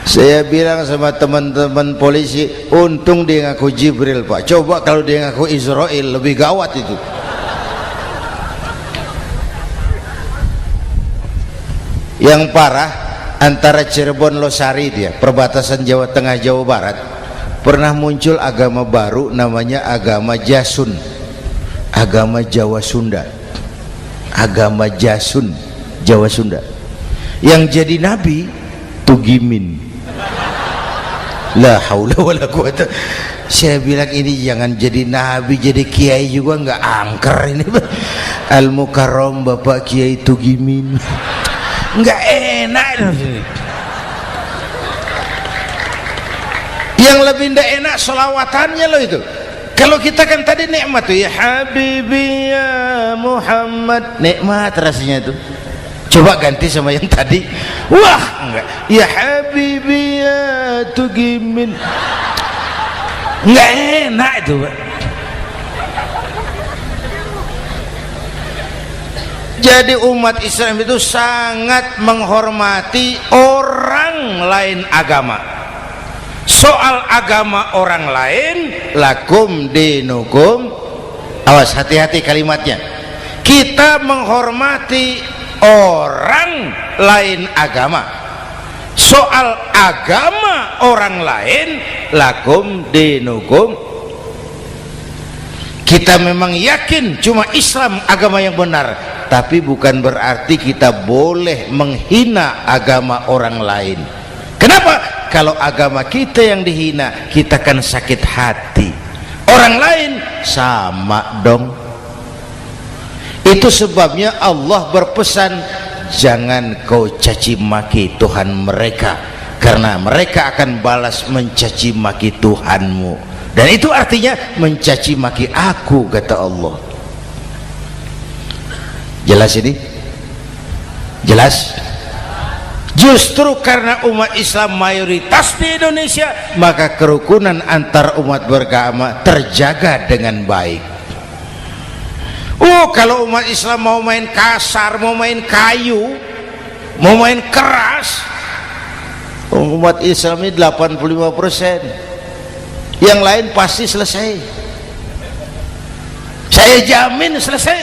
Saya bilang sama teman-teman polisi, untung dia ngaku Jibril Pak, coba kalau dia ngaku Israel lebih gawat itu. Yang parah antara Cirebon Losari, dia perbatasan Jawa Tengah Jawa Barat, pernah muncul agama baru namanya agama Jasun, agama Jawa Sunda, agama Jasun Jawa Sunda. Yang jadi nabi Tugimin. La haula wala quwata. Saya bilang ini jangan jadi nabi, jadi kiai juga nggak angker ini. Al Mukarram Bapak Kiai Tugimin, nggak enak. Yang lebih ndak enak selawatannya loh itu. Kalau kita kan tadi nikmat tuh, ya Habibi ya Muhammad, nikmat rasanya itu. Coba ganti sama yang tadi, wah enggak, ya Habibi ya Tugimin, enggak enak itu Pak. Jadi umat Islam itu sangat menghormati orang lain agama. Soal agama orang lain, lakum dinukum, awas hati-hati kalimatnya. Kita menghormati orang lain agama. Soal agama orang lain, lakum dinukum, kita memang yakin cuma Islam agama yang benar, tapi bukan berarti kita boleh menghina agama orang lain. Kenapa? Kalau agama kita yang dihina, kita kan sakit hati. Orang lain sama dong. Itu sebabnya Allah berpesan, jangan kau caci maki Tuhan mereka, karena mereka akan balas mencaci maki Tuhanmu. Dan itu artinya mencaci maki aku, kata Allah. Jelas ini? Jelas? Justru karena umat Islam mayoritas di Indonesia, maka kerukunan antar umat beragama terjaga dengan baik. Kalau umat Islam mau main kasar, mau main kayu, mau main keras, umat Islam ini 85%, yang lain pasti selesai, saya jamin selesai.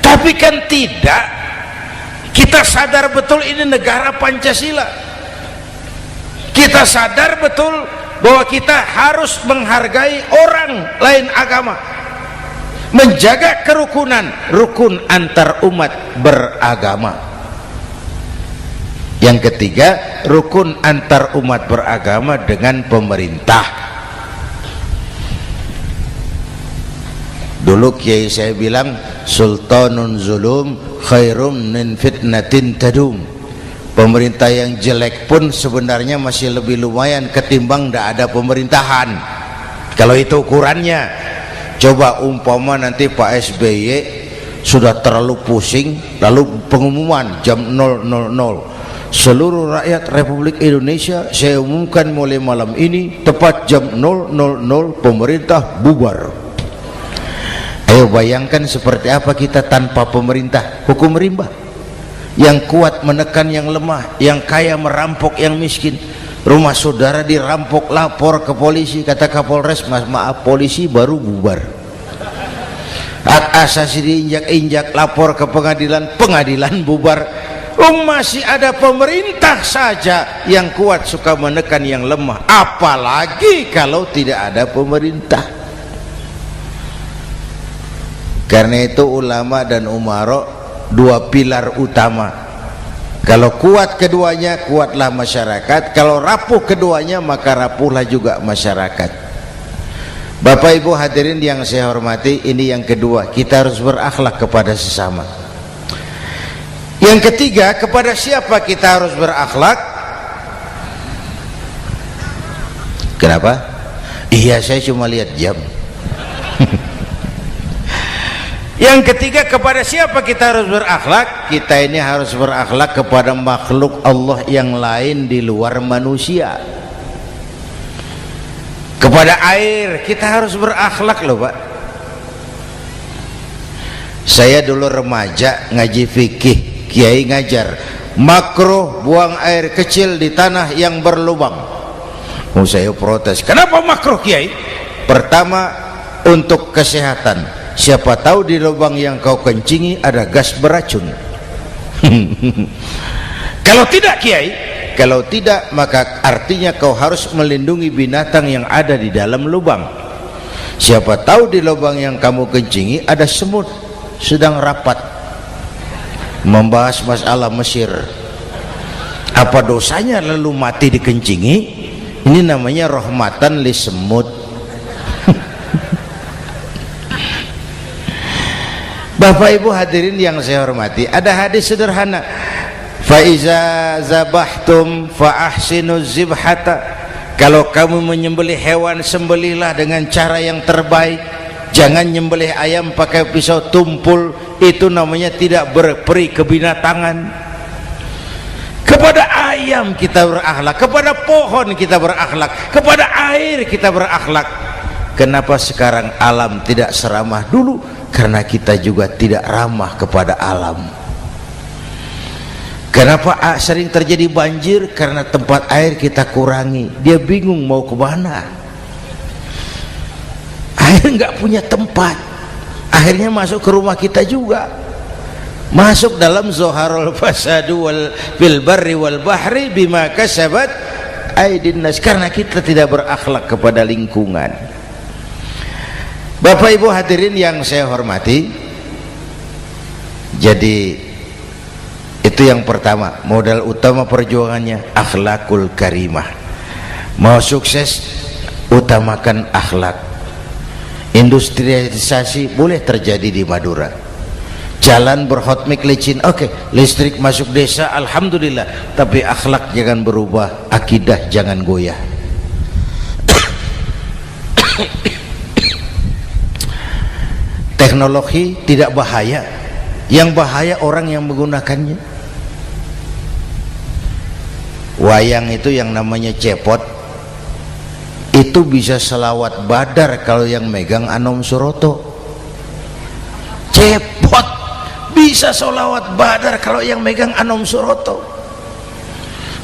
Tapi kan tidak, kita sadar betul ini negara Pancasila, kita sadar betul bahwa kita harus menghargai orang lain agama, menjaga kerukunan, rukun antar umat beragama. Yang ketiga, rukun antar umat beragama dengan pemerintah. Dulu kiai saya bilang, sultanun zulum khairum min fitnatin tadum. Pemerintah yang jelek pun sebenarnya masih lebih lumayan ketimbang tidak ada pemerintahan, kalau itu ukurannya. Coba umpama nanti Pak SBY sudah terlalu pusing, lalu pengumuman jam 000, seluruh rakyat Republik Indonesia saya umumkan mulai malam ini tepat jam 000 pemerintah bubar. Ayo bayangkan seperti apa kita tanpa pemerintah. Hukum rimba yang kuat menekan yang lemah, yang kaya merampok yang miskin. Rumah saudara dirampok, lapor ke polisi, kata Kapolres, maaf polisi baru bubar. Hak asasi diinjak-injak, lapor ke pengadilan, pengadilan bubar. Masih ada pemerintah saja yang kuat suka menekan yang lemah, apalagi kalau tidak ada pemerintah. Karena itu ulama dan umara dua pilar utama. Kalau kuat keduanya, kuatlah masyarakat. Kalau rapuh keduanya, maka rapuhlah juga masyarakat. Bapak Ibu hadirin yang saya hormati, ini yang kedua, kita harus berakhlak kepada sesama. Yang ketiga, kepada siapa kita harus berakhlak? Kenapa? Iya, saya cuma lihat jam. Yang ketiga, kepada siapa kita harus berakhlak? Kita ini harus berakhlak kepada makhluk Allah yang lain di luar manusia. Kepada air kita harus berakhlak loh Pak. Saya dulu remaja ngaji fikih, kiai ngajar makruh buang air kecil di tanah yang berlubang. Saya protes, kenapa makruh kiai? Pertama, untuk kesehatan. Siapa tahu di lubang yang kau kencingi ada gas beracun. Kalau tidak kiai, kalau tidak maka artinya kau harus melindungi binatang yang ada di dalam lubang. Siapa tahu di lubang yang kamu kencingi ada semut sedang rapat membahas masalah Mesir. Apa dosanya lalu mati dikencingi? Ini namanya rahmatan li semut. Bapak Ibu hadirin yang saya hormati, ada hadis sederhana, fa iza zabahtum fa ahsinu zibhata. Kalau kamu menyembelih hewan, sembelihlah dengan cara yang terbaik. Jangan nyembelih ayam pakai pisau tumpul, itu namanya tidak berperi kebinatangan. Kepada ayam kita berakhlak, kepada pohon kita berakhlak, kepada air kita berakhlak. Kenapa sekarang alam tidak seramah dulu? Karena kita juga tidak ramah kepada alam. Kenapa sering terjadi banjir? Karena tempat air kita kurangi. Dia bingung mau ke mana. Air nggak punya tempat, akhirnya masuk ke rumah kita juga, masuk dalam zoharul fasadu wal fil barri wal bahri bima kasabat aydin nas, karena kita tidak berakhlak kepada lingkungan. Bapak Ibu hadirin yang saya hormati, jadi itu yang pertama, modal utama perjuangannya akhlakul karimah. Mau sukses, utamakan akhlak. Industrialisasi boleh terjadi di Madura, jalan berhotmik licin, oke, listrik masuk desa, alhamdulillah, tapi akhlak jangan berubah, akidah jangan goyah. Teknologi tidak bahaya, yang bahaya orang yang menggunakannya. Wayang itu yang namanya cepot, itu bisa selawat badar kalau yang megang Anom Suroto. Cepot bisa selawat badar kalau yang megang Anom Suroto.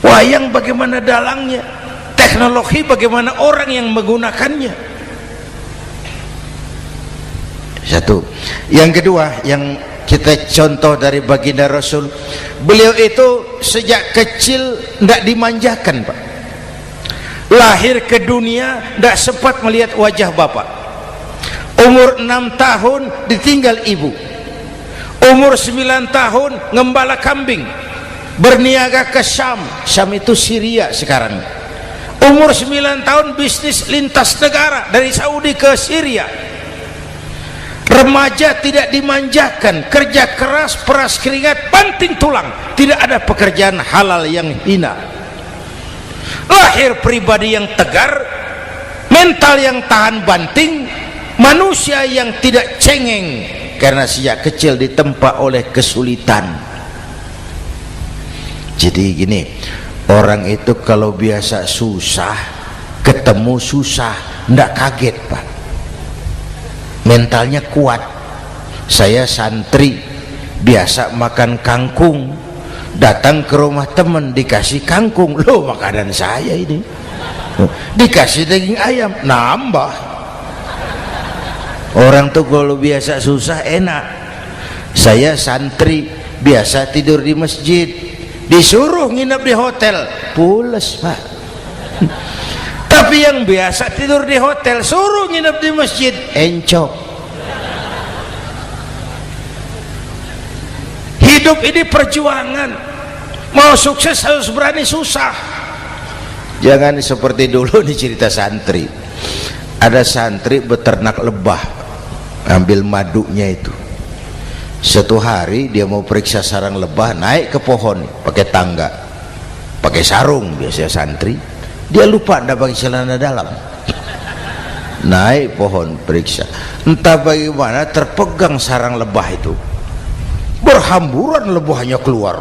Wayang bagaimana dalangnya, teknologi bagaimana orang yang menggunakannya. Satu. Yang kedua, yang kita contoh dari baginda Rasul, beliau itu sejak kecil tidak dimanjakan Pak. Lahir ke dunia tidak sempat melihat wajah bapak. Umur 6 tahun ditinggal ibu. Umur 9 tahun ngembala kambing, berniaga ke Syam. Syam itu Syria sekarang. Umur 9 tahun bisnis lintas negara dari Saudi ke Syria. Remaja tidak dimanjakan, kerja keras, peras keringat, banting tulang, tidak ada pekerjaan halal yang hina. Lahir pribadi yang tegar, mental yang tahan banting, manusia yang tidak cengeng karena sejak kecil ditempa oleh kesulitan. Jadi gini, orang itu kalau biasa susah, ketemu susah, ndak kaget Pak, mentalnya kuat. Saya santri biasa makan kangkung, datang ke rumah teman dikasih kangkung, loh makanan saya ini, dikasih daging ayam, nambah. Orang tuh kalau biasa susah enak. Saya santri biasa tidur di masjid, disuruh nginep di hotel, pules pak. Tapi yang biasa tidur di hotel suruh nginep di masjid, encok. Hidup ini perjuangan, mau sukses harus berani susah. Jangan seperti dulu nih cerita santri, ada santri beternak lebah, ambil madunya itu. Satu hari dia mau periksa sarang lebah, naik ke pohon pakai tangga, pakai sarung biasanya santri, dia lupa tidak pakai celana dalam, naik pohon periksa, entah bagaimana terpegang sarang lebah itu, berhamburan lebahnya keluar,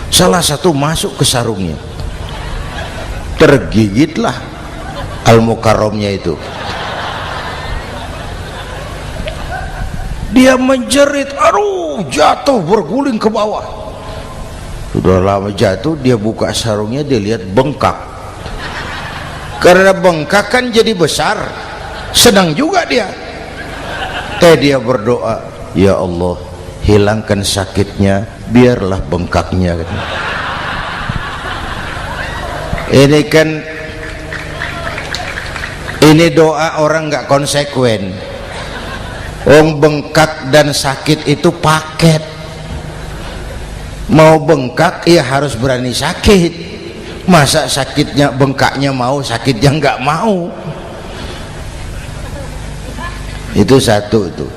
salah satu masuk ke sarungnya, tergigitlah al-mukarramnya itu. Dia menjerit, aduh, jatuh berguling ke bawah. Sudah lama jatuh, dia buka sarungnya, dia lihat bengkak. Karena bengkak kan jadi besar, senang juga dia. Dia berdoa, ya Allah, hilangkan sakitnya, biarlah bengkaknya. Ini doa orang nggak konsekuen. Bengkak dan sakit itu paket. Mau bengkak ya harus berani sakit. Masa sakitnya bengkaknya mau, sakitnya nggak mau. Itu satu itu.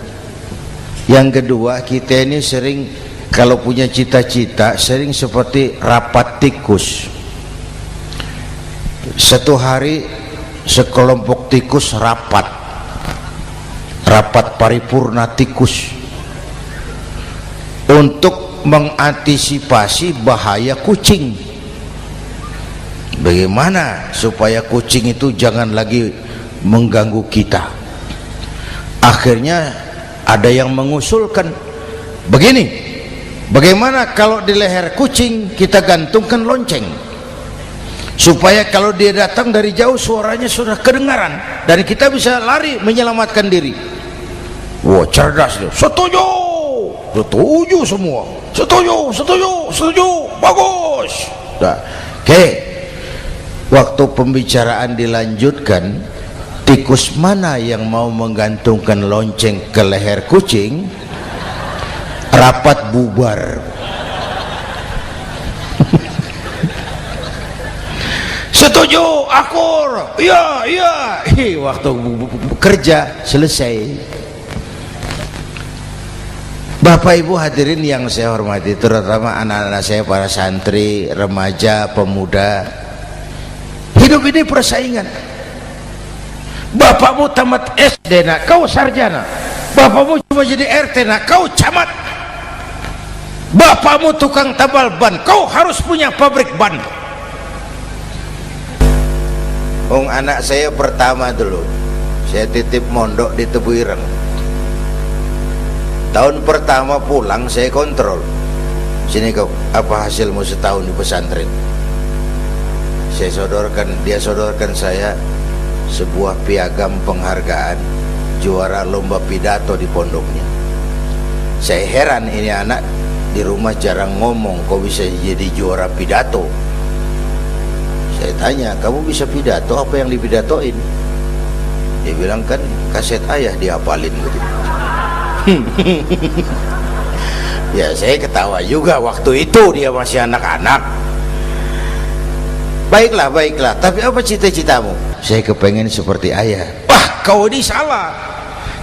Yang kedua, kita ini sering kalau punya cita-cita sering seperti rapat tikus. Satu hari sekelompok tikus rapat paripurna tikus untuk mengantisipasi bahaya kucing. Bagaimana supaya kucing itu jangan lagi mengganggu kita. Akhirnya ada yang mengusulkan begini, bagaimana kalau di leher kucing kita gantungkan lonceng, supaya kalau dia datang dari jauh suaranya sudah kedengaran dan kita bisa lari menyelamatkan diri. Wah, cerdas dia. Setuju semua. Setuju, bagus. Nah, oke. Waktu pembicaraan dilanjutkan, tikus mana yang mau menggantungkan lonceng ke leher kucing? Rapat bubar. Setuju, akur. Iya. Waktu kerja selesai. Bapak Ibu hadirin yang saya hormati, terutama anak-anak saya, para santri, remaja, pemuda. Hidup ini persaingan. Bapakmu tamat SD nak, kau sarjana. Bapakmu cuma jadi RT nak, kau camat. Bapakmu tukang tambal ban, kau harus punya pabrik ban. Anak saya pertama dulu, saya titip mondok di Tebu Ireng. Tahun pertama pulang saya kontrol, sini kau, apa hasilmu setahun di pesantren? Dia sodorkan saya sebuah piagam penghargaan juara lomba pidato di pondoknya. Saya heran, ini anak di rumah jarang ngomong, kok bisa jadi juara pidato? Saya tanya, kamu bisa pidato, apa yang dipidatoin? Dia bilang, kan kaset ayah dihafalin begitu. Ya saya ketawa juga, waktu itu dia masih anak-anak. Baiklah, tapi apa cita-citamu? Saya kepengen seperti ayah. Wah, kau ini salah.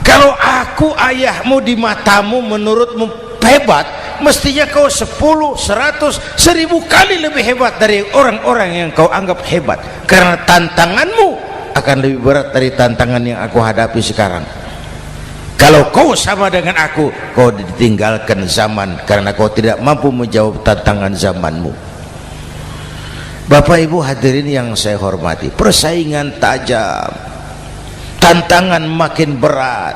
Kalau aku ayahmu di matamu, menurutmu hebat, mestinya kau 10, 100, 1000 kali lebih hebat dari orang-orang yang kau anggap hebat. Karena tantanganmu akan lebih berat dari tantangan yang aku hadapi sekarang. Kalau kau sama dengan aku, kau ditinggalkan zaman karena kau tidak mampu menjawab tantangan zamanmu. Bapak Ibu hadirin yang saya hormati, persaingan tajam, tantangan makin berat.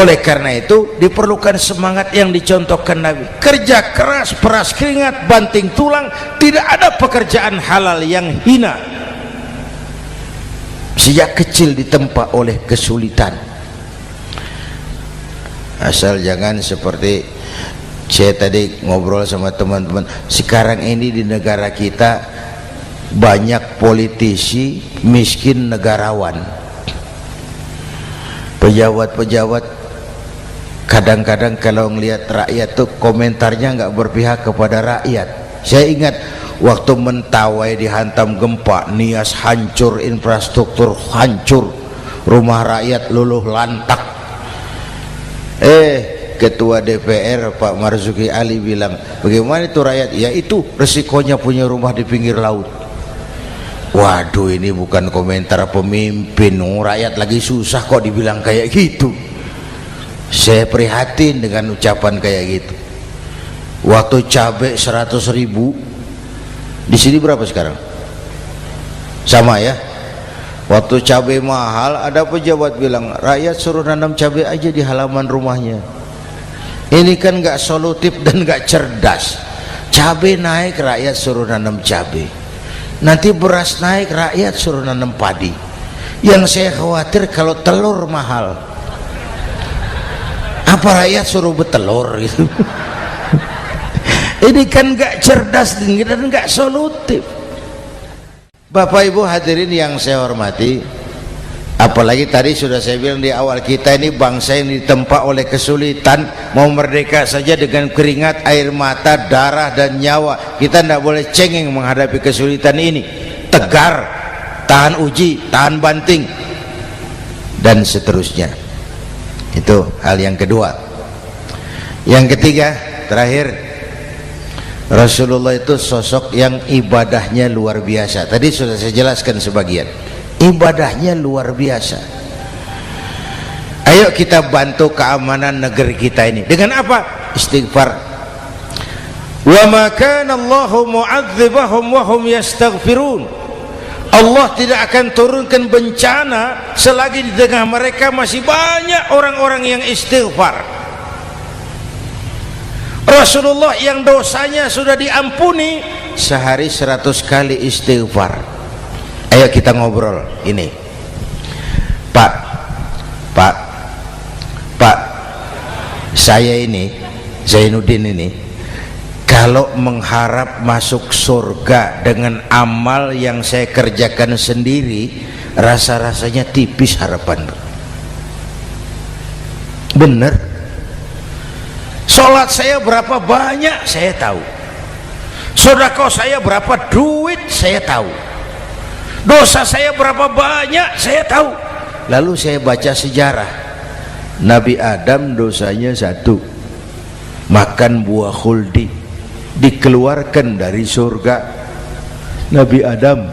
Oleh karena itu diperlukan semangat yang dicontohkan Nabi, kerja keras, peras keringat, banting tulang, tidak ada pekerjaan halal yang hina. Sejak kecil ditempa oleh kesulitan. Asal jangan seperti saya tadi ngobrol sama teman-teman, sekarang ini di negara kita banyak politisi miskin negarawan, pejabat-pejabat kadang-kadang kalau ngelihat rakyat tuh komentarnya nggak berpihak kepada rakyat. Saya ingat waktu Mentawai dihantam gempa, Nias hancur, infrastruktur hancur, rumah rakyat luluh lantak. Ketua DPR Pak Marzuki Ali bilang, bagaimana itu rakyat? Ya itu resikonya punya rumah di pinggir laut. Waduh, ini bukan komentar pemimpin, rakyat lagi susah kok dibilang kayak gitu. Saya prihatin dengan ucapan kayak gitu. Waktu cabai 100.000, di sini berapa sekarang? Sama ya. Waktu cabai mahal, ada pejabat bilang rakyat suruh nanam cabai aja di halaman rumahnya. Ini kan nggak solutif dan nggak cerdas. Cabai naik, rakyat suruh nanam cabai. Nanti beras naik, rakyat suruh nanam padi. Yang saya khawatir kalau telur mahal, apa rakyat suruh betelur gitu. Ini kan nggak cerdas dan nggak solutif. Bapak Ibu hadirin yang saya hormati, apalagi tadi sudah saya bilang di awal, kita ini bangsa yang ditempa oleh kesulitan. Mau merdeka saja dengan keringat, air mata, darah dan nyawa. Kita tidak boleh cengeng menghadapi kesulitan ini. Tegar, tahan uji, tahan banting, dan seterusnya. Itu hal yang kedua. Yang ketiga, terakhir, Rasulullah itu sosok yang ibadahnya luar biasa. Tadi sudah saya jelaskan sebagian. Ibadahnya luar biasa. Ayo kita bantu keamanan negeri kita ini. Dengan apa? Istighfar. Wa ma kana Allahu mu'adzibahum wa hum yastaghfirun. Allah tidak akan turunkan bencana selagi di tengah mereka masih banyak orang-orang yang istighfar. Rasulullah yang dosanya sudah diampuni sehari 100 kali istighfar. Ayo kita ngobrol ini. Pak, saya ini Zainuddin ini, kalau mengharap masuk surga dengan amal yang saya kerjakan sendiri, rasa-rasanya tipis harapan. Bener. Sholat saya berapa banyak saya tahu, sedekah saya berapa duit saya tahu, dosa saya berapa banyak saya tahu. Lalu saya baca sejarah, Nabi Adam dosanya 1, makan buah khuldi, dikeluarkan dari surga. Nabi Adam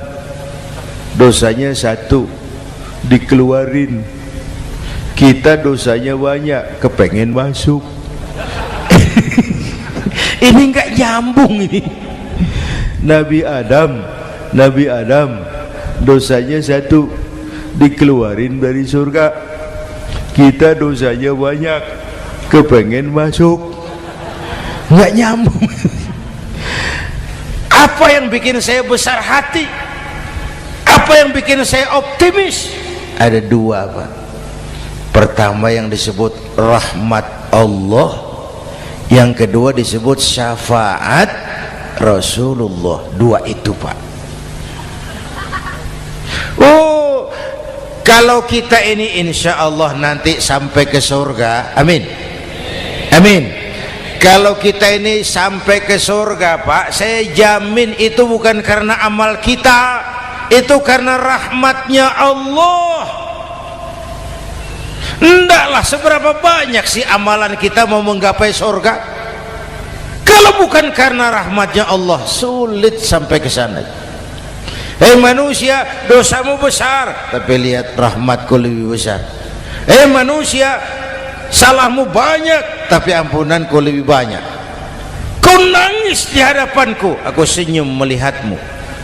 dosanya 1, dikeluarin. Kita dosanya banyak, kepengen masuk. Ini nggak nyambung ini. Nabi Adam dosanya 1, dikeluarin dari surga. Kita dosanya banyak, kepengen masuk. Nggak nyambung. Apa yang bikin saya besar hati? Apa yang bikin saya optimis? Ada 2 Pak. Pertama yang disebut rahmat Allah, yang kedua disebut syafaat Rasulullah. 2 itu Pak. Oh, kalau kita ini insya Allah nanti sampai ke surga, amin, amin. Kalau kita ini sampai ke surga Pak, saya jamin itu bukan karena amal kita, itu karena rahmatnya Allah. Ndaklah seberapa banyak sih amalan kita mau menggapai surga. Kalau bukan karena rahmatnya Allah, sulit sampai ke sana. Manusia, dosamu besar, tapi lihat rahmatku lebih besar. Manusia, salahmu banyak, tapi ampunanku lebih banyak. Kau nangis di hadapanku, aku senyum melihatmu.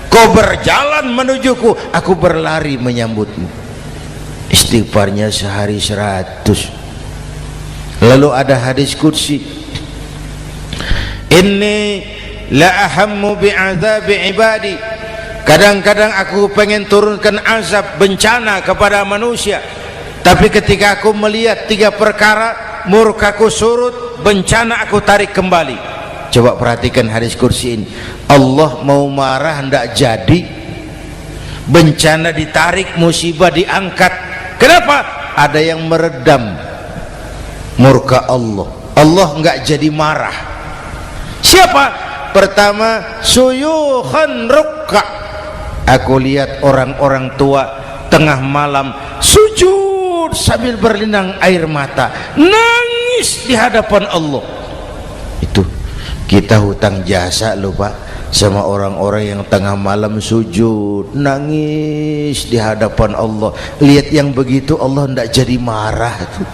Kau berjalan menujuku, aku berlari menyambutmu. Istighfarnya sehari 100. Lalu ada hadis qudsi, inni la ahammu bi'adzabi ibadi, kadang-kadang aku pengen turunkan azab bencana kepada manusia, tapi ketika aku melihat 3 perkara, murkaku surut, bencana aku tarik kembali. Coba perhatikan hadis qudsi ini. Allah mau marah hendak jadi, bencana ditarik, musibah diangkat. Kenapa? Ada yang meredam murka Allah. Allah enggak jadi marah. Siapa? Pertama, suyukhan rukka. Aku lihat orang-orang tua tengah malam sujud sambil berlinang air mata, nangis di hadapan Allah. Itu kita hutang jasa loh Pak sama orang-orang yang tengah malam sujud nangis di hadapan Allah. Lihat yang begitu Allah enggak jadi marah tuh.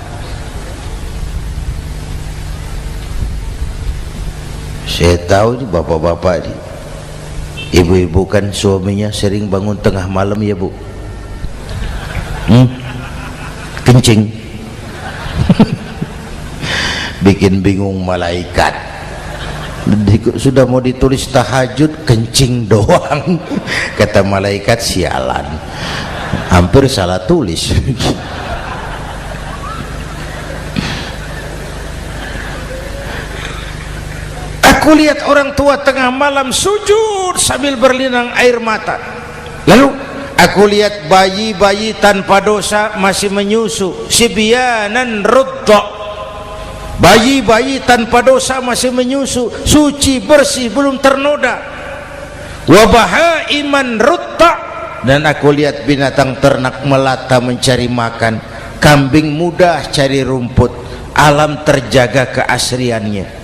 Saya tahu nih bapak-bapak nih, ibu-ibu kan suaminya sering bangun tengah malam ya Bu, kencing bikin bingung malaikat. Sudah mau ditulis tahajud kencing doang kata malaikat, sialan, hampir salah tulis. Aku lihat orang tua tengah malam sujud sambil berlinang air mata. Lalu aku lihat bayi-bayi tanpa dosa masih menyusu, sibyanan rudda. Bayi-bayi tanpa dosa masih menyusu, suci bersih, belum ternoda. Wa bahaiman rudda. Dan aku lihat binatang ternak melata mencari makan, kambing mudah cari rumput, alam terjaga keasriannya.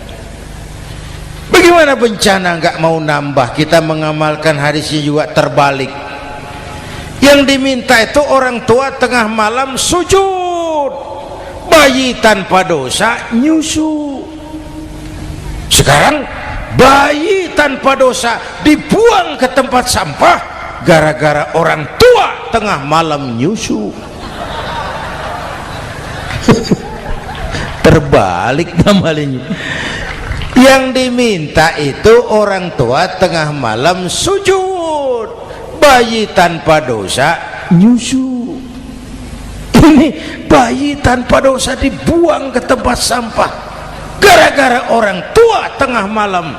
Bagaimana bencana enggak mau nambah? Kita mengamalkan hadisnya juga terbalik. Yang diminta itu orang tua tengah malam sujud, bayi tanpa dosa nyusu. Sekarang bayi tanpa dosa dibuang ke tempat sampah gara-gara orang tua tengah malam nyusu. Terbalik namanya. Yang diminta itu orang tua tengah malam sujud, bayi tanpa dosa nyusu. Ini bayi tanpa dosa dibuang ke tempat sampah gara-gara orang tua tengah malam.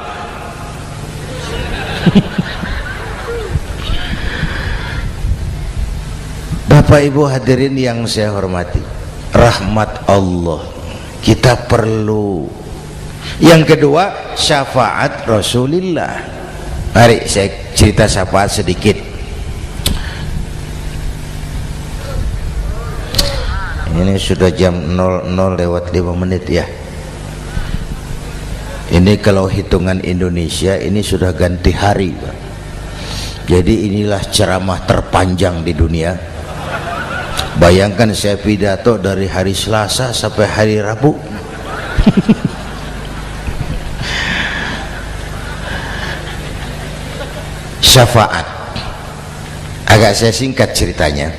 Bapak Ibu hadirin yang saya hormati, rahmat Allah kita perlu. Yang kedua, syafaat Rasulullah. Mari saya cerita syafaat sedikit. Ini sudah jam 00:05 ya. Ini kalau hitungan Indonesia ini sudah ganti hari Pak. Jadi inilah ceramah terpanjang di dunia. Bayangkan saya pidato dari hari Selasa sampai hari Rabu. Syafaat agak saya singkat ceritanya.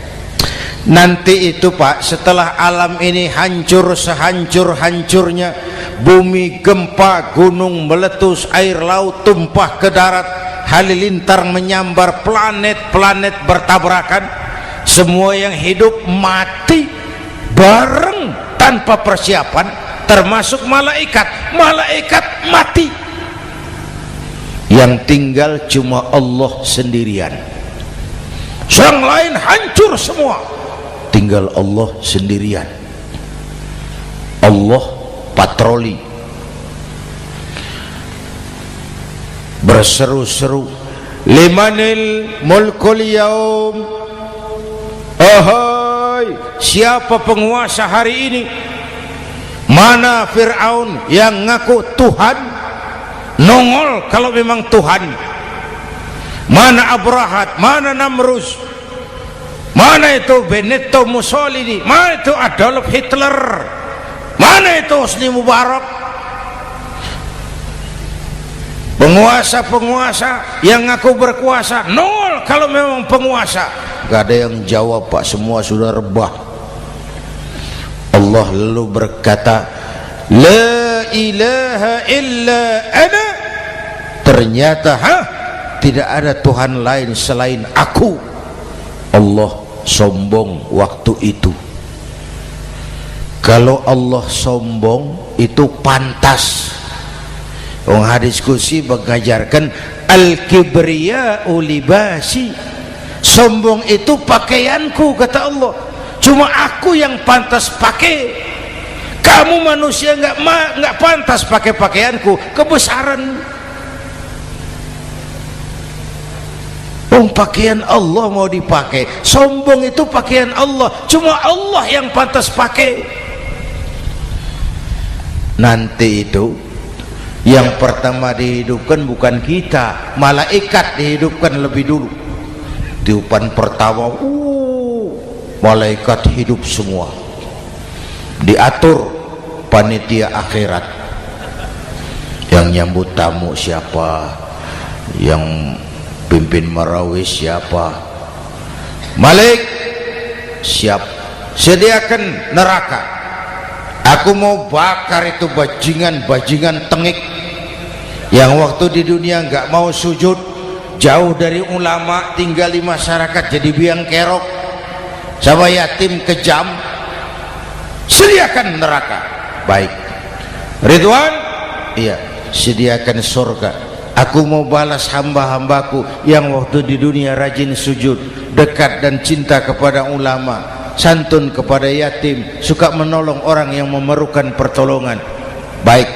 Nanti itu Pak, setelah alam ini hancur sehancur-hancurnya, bumi gempa, gunung meletus, air laut tumpah ke darat, halilintar menyambar, planet-planet bertabrakan, semua yang hidup mati bareng tanpa persiapan, termasuk malaikat. Malaikat mati, yang tinggal cuma Allah sendirian. Yang lain hancur semua, tinggal Allah sendirian. Allah patroli, berseru-seru, limanil mulkul yaum. Ahai, siapa penguasa hari ini? Mana Fir'aun yang ngaku Tuhan? Nongol kalau memang Tuhan. Mana Abrahat, mana Namrus, mana itu Benito Mussolini, mana itu Adolf Hitler, mana itu Hosni Mubarak. Penguasa-penguasa yang ngaku berkuasa nongol kalau memang penguasa. Gak ada yang jawab Pak, semua sudah rebah. Allah lalu berkata, la ilaha illa ana, ternyata tidak ada Tuhan lain selain aku. Allah sombong waktu itu. Kalau Allah sombong itu pantas. Hadis qudsi mengajarkan al-kibriya'u libasi, sombong itu pakaianku, kata Allah. Cuma aku yang pantas pakai. Kamu manusia nggak pantas pakai pakaianku, kebesaran. Pakaian Allah mau dipakai. Sombong itu pakaian Allah, cuma Allah yang pantas pakai. Nanti itu yang pertama dihidupkan bukan kita, malaikat dihidupkan lebih dulu. Tiupan pertama, malaikat hidup semua. Diatur panitia akhirat. Yang nyambut tamu siapa, yang pimpin marawis siapa. Malik siap, sediakan neraka. Aku mau bakar itu bajingan tengik yang waktu di dunia nggak mau sujud, jauh dari ulama, tinggal di masyarakat jadi biang kerok, sama yatim kejam. Sediakan neraka. Baik. Ridwan, iya, sediakan surga. Aku mau balas hamba-hambaku yang waktu di dunia rajin sujud, dekat dan cinta kepada ulama, santun kepada yatim, suka menolong orang yang memerlukan pertolongan. Baik.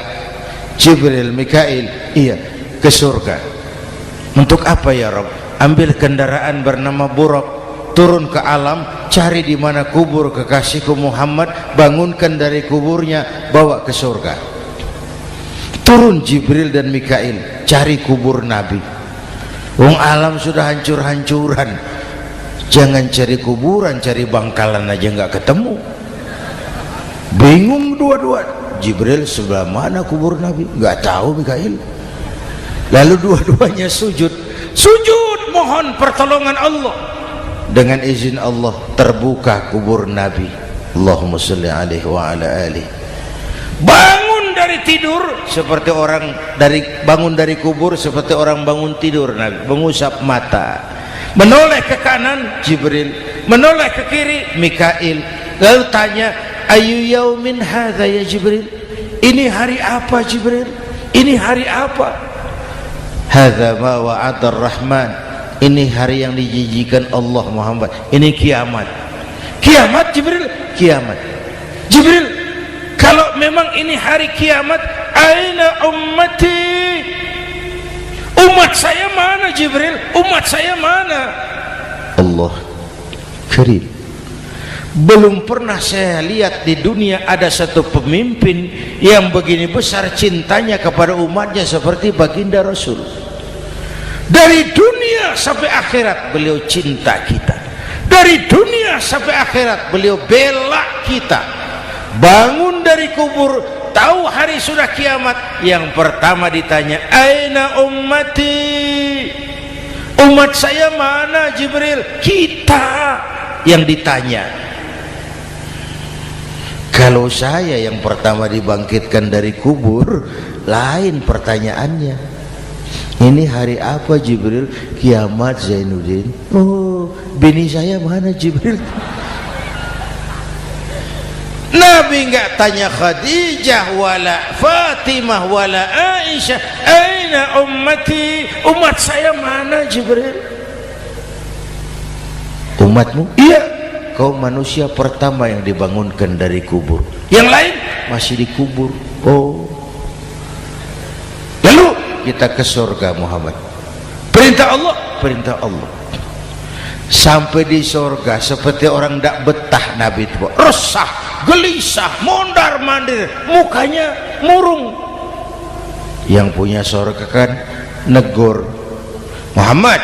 Jibril, Mikail, iya, ke surga. Untuk apa ya Rabb? Ambil kendaraan bernama Buraq, turun ke alam, cari di mana kubur kekasihku Muhammad, bangunkan dari kuburnya, bawa ke surga. Turun Jibril dan Mikail, cari kubur Nabi. Wong alam sudah hancur-hancuran, jangan cari kuburan, cari bangkalan aja nggak ketemu. Bingung dua-dua. Jibril, sebelah mana kubur Nabi? Nggak tahu Mikail. Lalu dua-duanya sujud mohon pertolongan Allah. Dengan izin Allah terbuka kubur Nabi. Allahumma sholli alaihi wa ala alihi. Bangun dari tidur seperti orang bangun dari kubur seperti orang bangun tidur. Nabi mengusap mata, menoleh ke kanan Jibril, menoleh ke kiri Mikail. Lalu tanya, ayu yaumin hadza ya Jibril? Ini hari apa Jibril? Ini hari apa? Hadza ma wa'ada ar-Rahman. Ini hari yang dijanjikan Allah Muhammad. Ini kiamat. Kiamat Jibril? Kiamat. Jibril, kalau memang ini hari kiamat, aina ummati? Umat saya mana Jibril? Umat saya mana? Allah Karim. Belum pernah saya lihat di dunia ada satu pemimpin yang begini besar cintanya kepada umatnya seperti baginda Rasul. Dari dunia sampai akhirat beliau cinta kita. Dari dunia sampai akhirat beliau bela kita. Bangun dari kubur, tahu hari sudah kiamat, yang pertama ditanya, aina ummati? Umat saya mana Jibril? Kita yang ditanya. Kalau saya yang pertama dibangkitkan dari kubur, lain pertanyaannya. Ini hari apa Jibril? Kiamat Zainuddin. Oh, bini saya mana Jibril? Nabi enggak tanya Khadijah wala Fatimah wala Aisyah, aina ummati? Umat saya mana Jibril? Umatmu? Iya, kau manusia pertama yang dibangunkan dari kubur. Yang lain masih dikubur. Oh. Lalu kita ke surga Muhammad. Perintah Allah, perintah Allah. Sampai di surga seperti orang tidak betah Nabi itu, resah, gelisah, mondar mandir, mukanya murung. Yang punya surga kan negur, Muhammad,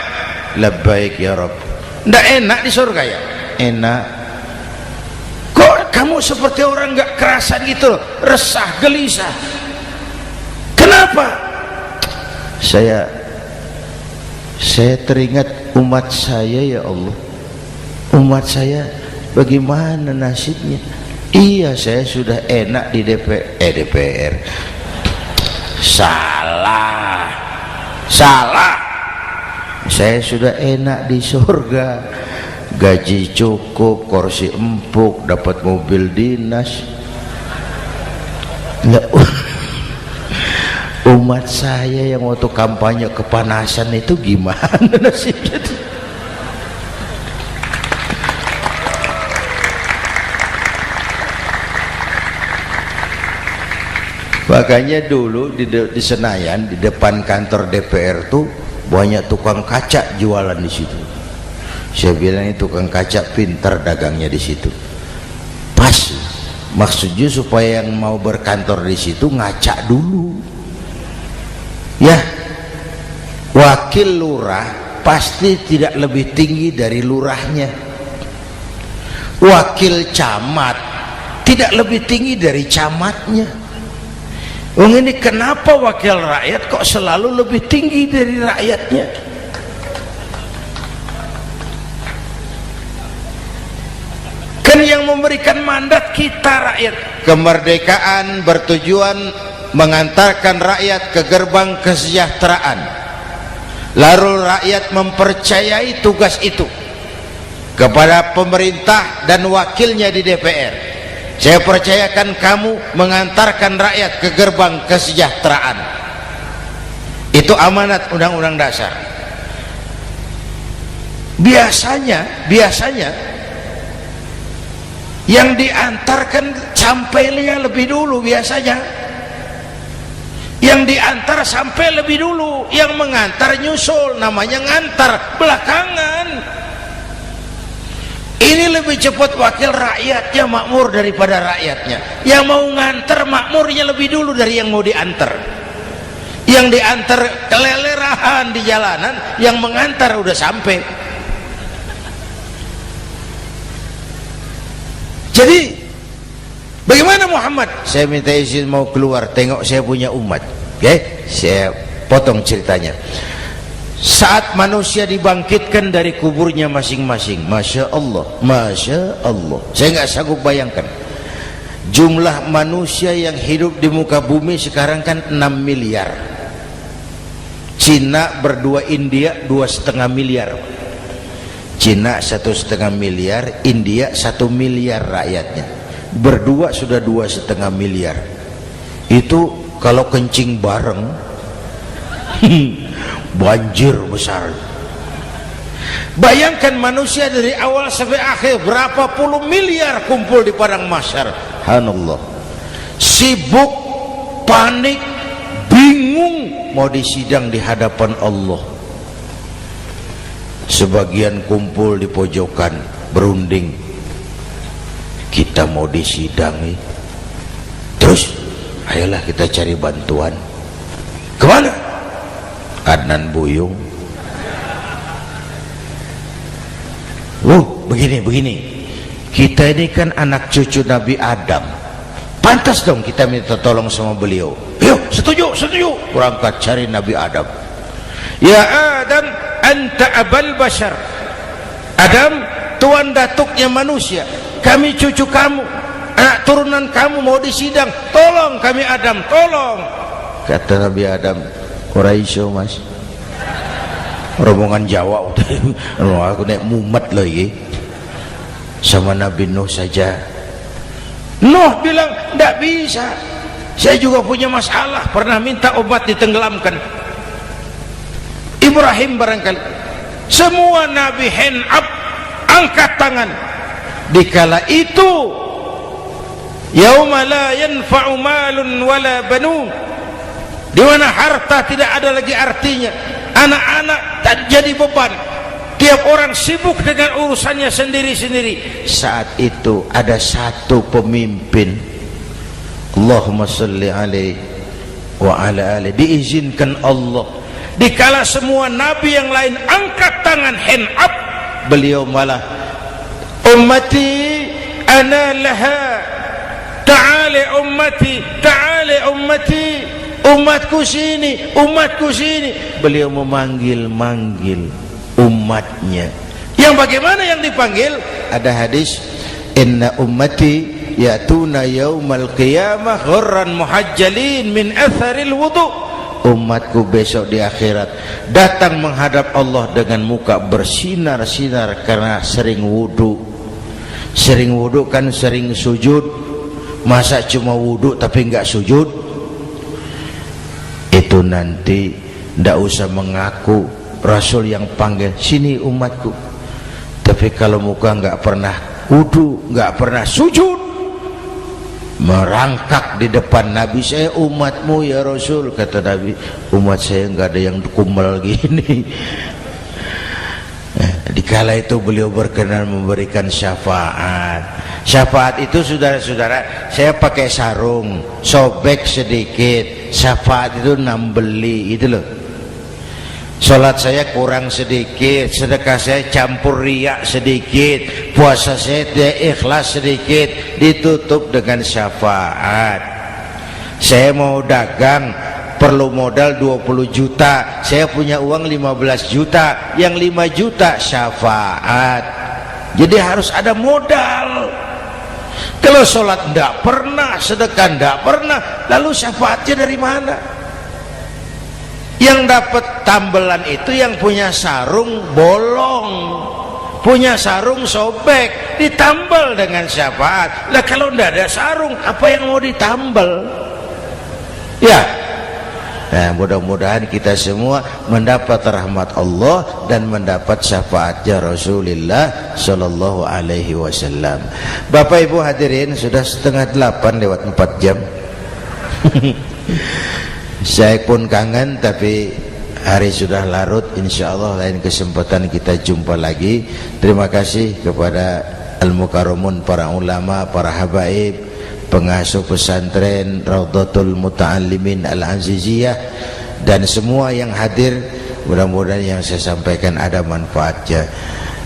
labbaik ya Rabb. Tidak enak di surga ya? Enak. Kok kamu seperti orang nggak kerasan gitu, resah, gelisah? Kenapa? Saya teringat umat saya ya Allah. Umat saya bagaimana nasibnya? Iya, saya sudah enak di DPR. Salah. Saya sudah enak di surga, gaji cukup, kursi empuk, dapat mobil dinas. Nggak, umat saya yang waktu kampanye kepanasan itu gimana nasibnya? Makanya dulu di Senayan, di depan kantor DPR tuh banyak tukang kaca jualan di situ. Saya bilang ini tukang kaca pintar dagangnya di situ. Pas, maksudnya supaya yang mau berkantor di situ ngaca dulu. Ya, wakil lurah pasti tidak lebih tinggi dari lurahnya. Wakil camat tidak lebih tinggi dari camatnya. Ini kenapa wakil rakyat kok selalu lebih tinggi dari rakyatnya? Kan yang memberikan mandat kita rakyat. Kemerdekaan bertujuan mengantarkan rakyat ke gerbang kesejahteraan. Lalu rakyat mempercayai tugas itu kepada pemerintah dan wakilnya di DPR. Saya percayakan kamu mengantarkan rakyat ke gerbang kesejahteraan. Itu amanat Undang-Undang Dasar. Biasanya yang diantarkan sampainya lebih dulu biasanya. Yang diantar sampai lebih dulu, yang mengantar nyusul, namanya ngantar belakangan. Ini lebih cepat wakil rakyatnya makmur daripada rakyatnya. Yang mau nganter makmurnya lebih dulu dari yang mau diantar. Yang diantar kelelerahan di jalanan, yang mengantar udah sampai. Jadi bagaimana Muhammad? Saya minta izin mau keluar, tengok saya punya umat. Oke, saya potong ceritanya. Saat manusia dibangkitkan dari kuburnya masing-masing, Masya Allah, Masya Allah, saya nggak sanggup bayangkan jumlah manusia yang hidup di muka bumi sekarang kan 6 miliar. Cina berdua, India 2,5 miliar. Cina 1,5 miliar, India 1 miliar rakyatnya. Berdua sudah 2,5 miliar. Itu kalau kencing bareng banjir besar. Bayangkan manusia dari awal sampai akhir berapa puluh miliar kumpul di padang mahsyar. Subhanallah. Sibuk, panik, bingung mau disidang di hadapan Allah. Sebagian kumpul di pojokan berunding, kita mau disidangi. Terus ayolah kita cari bantuan. Kemana? Adnan Buyung. Begini. Kita ini kan anak cucu Nabi Adam. Pantas dong kita minta tolong sama beliau. Yuk, setuju. Berangkat cari Nabi Adam. Ya Adam, anta abal bashar. Adam, tuan datuknya manusia. Kami cucu kamu, anak turunan kamu mau disidang. Tolong kami Adam, tolong. Kata Nabi Adam, Quraisy mas, rombongan Jawa aku naik mumet lagi sama Nabi Nuh saja. Nuh bilang tidak bisa, saya juga punya masalah, pernah minta obat ditenggelamkan. Ibrahim barangkali. Semua Nabi hand up, angkat tangan. Dikala itu yauma la yanfa'u malun wala banun, di mana harta tidak ada lagi artinya, anak-anak tak jadi beban, tiap orang sibuk dengan urusannya sendiri-sendiri. Saat itu ada satu pemimpin, Allahumma salli alaihi wa ala alihi, diizinkan Allah. Dikala semua nabi yang lain angkat tangan hand up, beliau malah ummati ana laha, ta'ali ummati, ta'ali ummati, umatku sini, umatku sini. Beliau memanggil-manggil umatnya. Yang bagaimana yang dipanggil? Ada hadis, inna ummati ya'tuna yaumal qiyamah ghurran muhajjalin min atharil wudu. Umatku besok di akhirat datang menghadap Allah dengan muka bersinar-sinar karena sering wudu. Sering wudu kan sering sujud. Masa cuma wudu tapi enggak sujud? Itu nanti ndak usah mengaku Rasul yang panggil, sini umatku, tapi kalau muka nggak pernah wudu, nggak pernah sujud, merangkak di depan Nabi, saya umatmu ya Rasul. Kata Nabi, umat saya nggak ada yang kumal gini. Dikala itu beliau berkenan memberikan syafaat. Syafaat itu saudara-saudara, saya pakai sarung, sobek sedikit, syafaat itu nambeli, itu loh. Sholat saya kurang sedikit, sedekah saya campur riak sedikit, puasa saya tidak ikhlas sedikit, ditutup dengan syafaat. Saya mau dagang, perlu modal 20 juta, saya punya uang 15 juta, yang 5 juta syafaat. Jadi harus ada modal. Kalau sholat tidak pernah, sedekah tidak pernah, lalu syafaatnya dari mana? Yang dapat tambelan itu yang punya sarung bolong, punya sarung sobek, ditambal dengan syafaat. Lah kalau tidak ada sarung, apa yang mau ditambal? Ya, nah mudah-mudahan kita semua mendapat rahmat Allah dan mendapat syafaatnya Rasulullah Shallallahu Alaihi Wasallam. Bapak Ibu hadirin, sudah 7:30 lewat 4 jam. Saya pun kangen, tapi hari sudah larut. Insya Allah lain kesempatan kita jumpa lagi. Terima kasih kepada Al-Mukarramun, para ulama, para habaib, pengasuh pesantren Raudhatul Muta'allimin Al-Aziziyah, dan semua yang hadir. Mudah-mudahan yang saya sampaikan ada manfaatnya.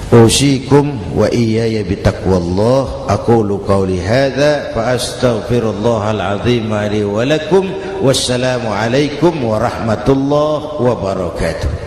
Usikum wa iyaya bitaqwallah. Aqulu qawli hadza fa astaghfirullahal azim li wa lakum. Wassalamu alaikum warahmatullahi wabarakatuh.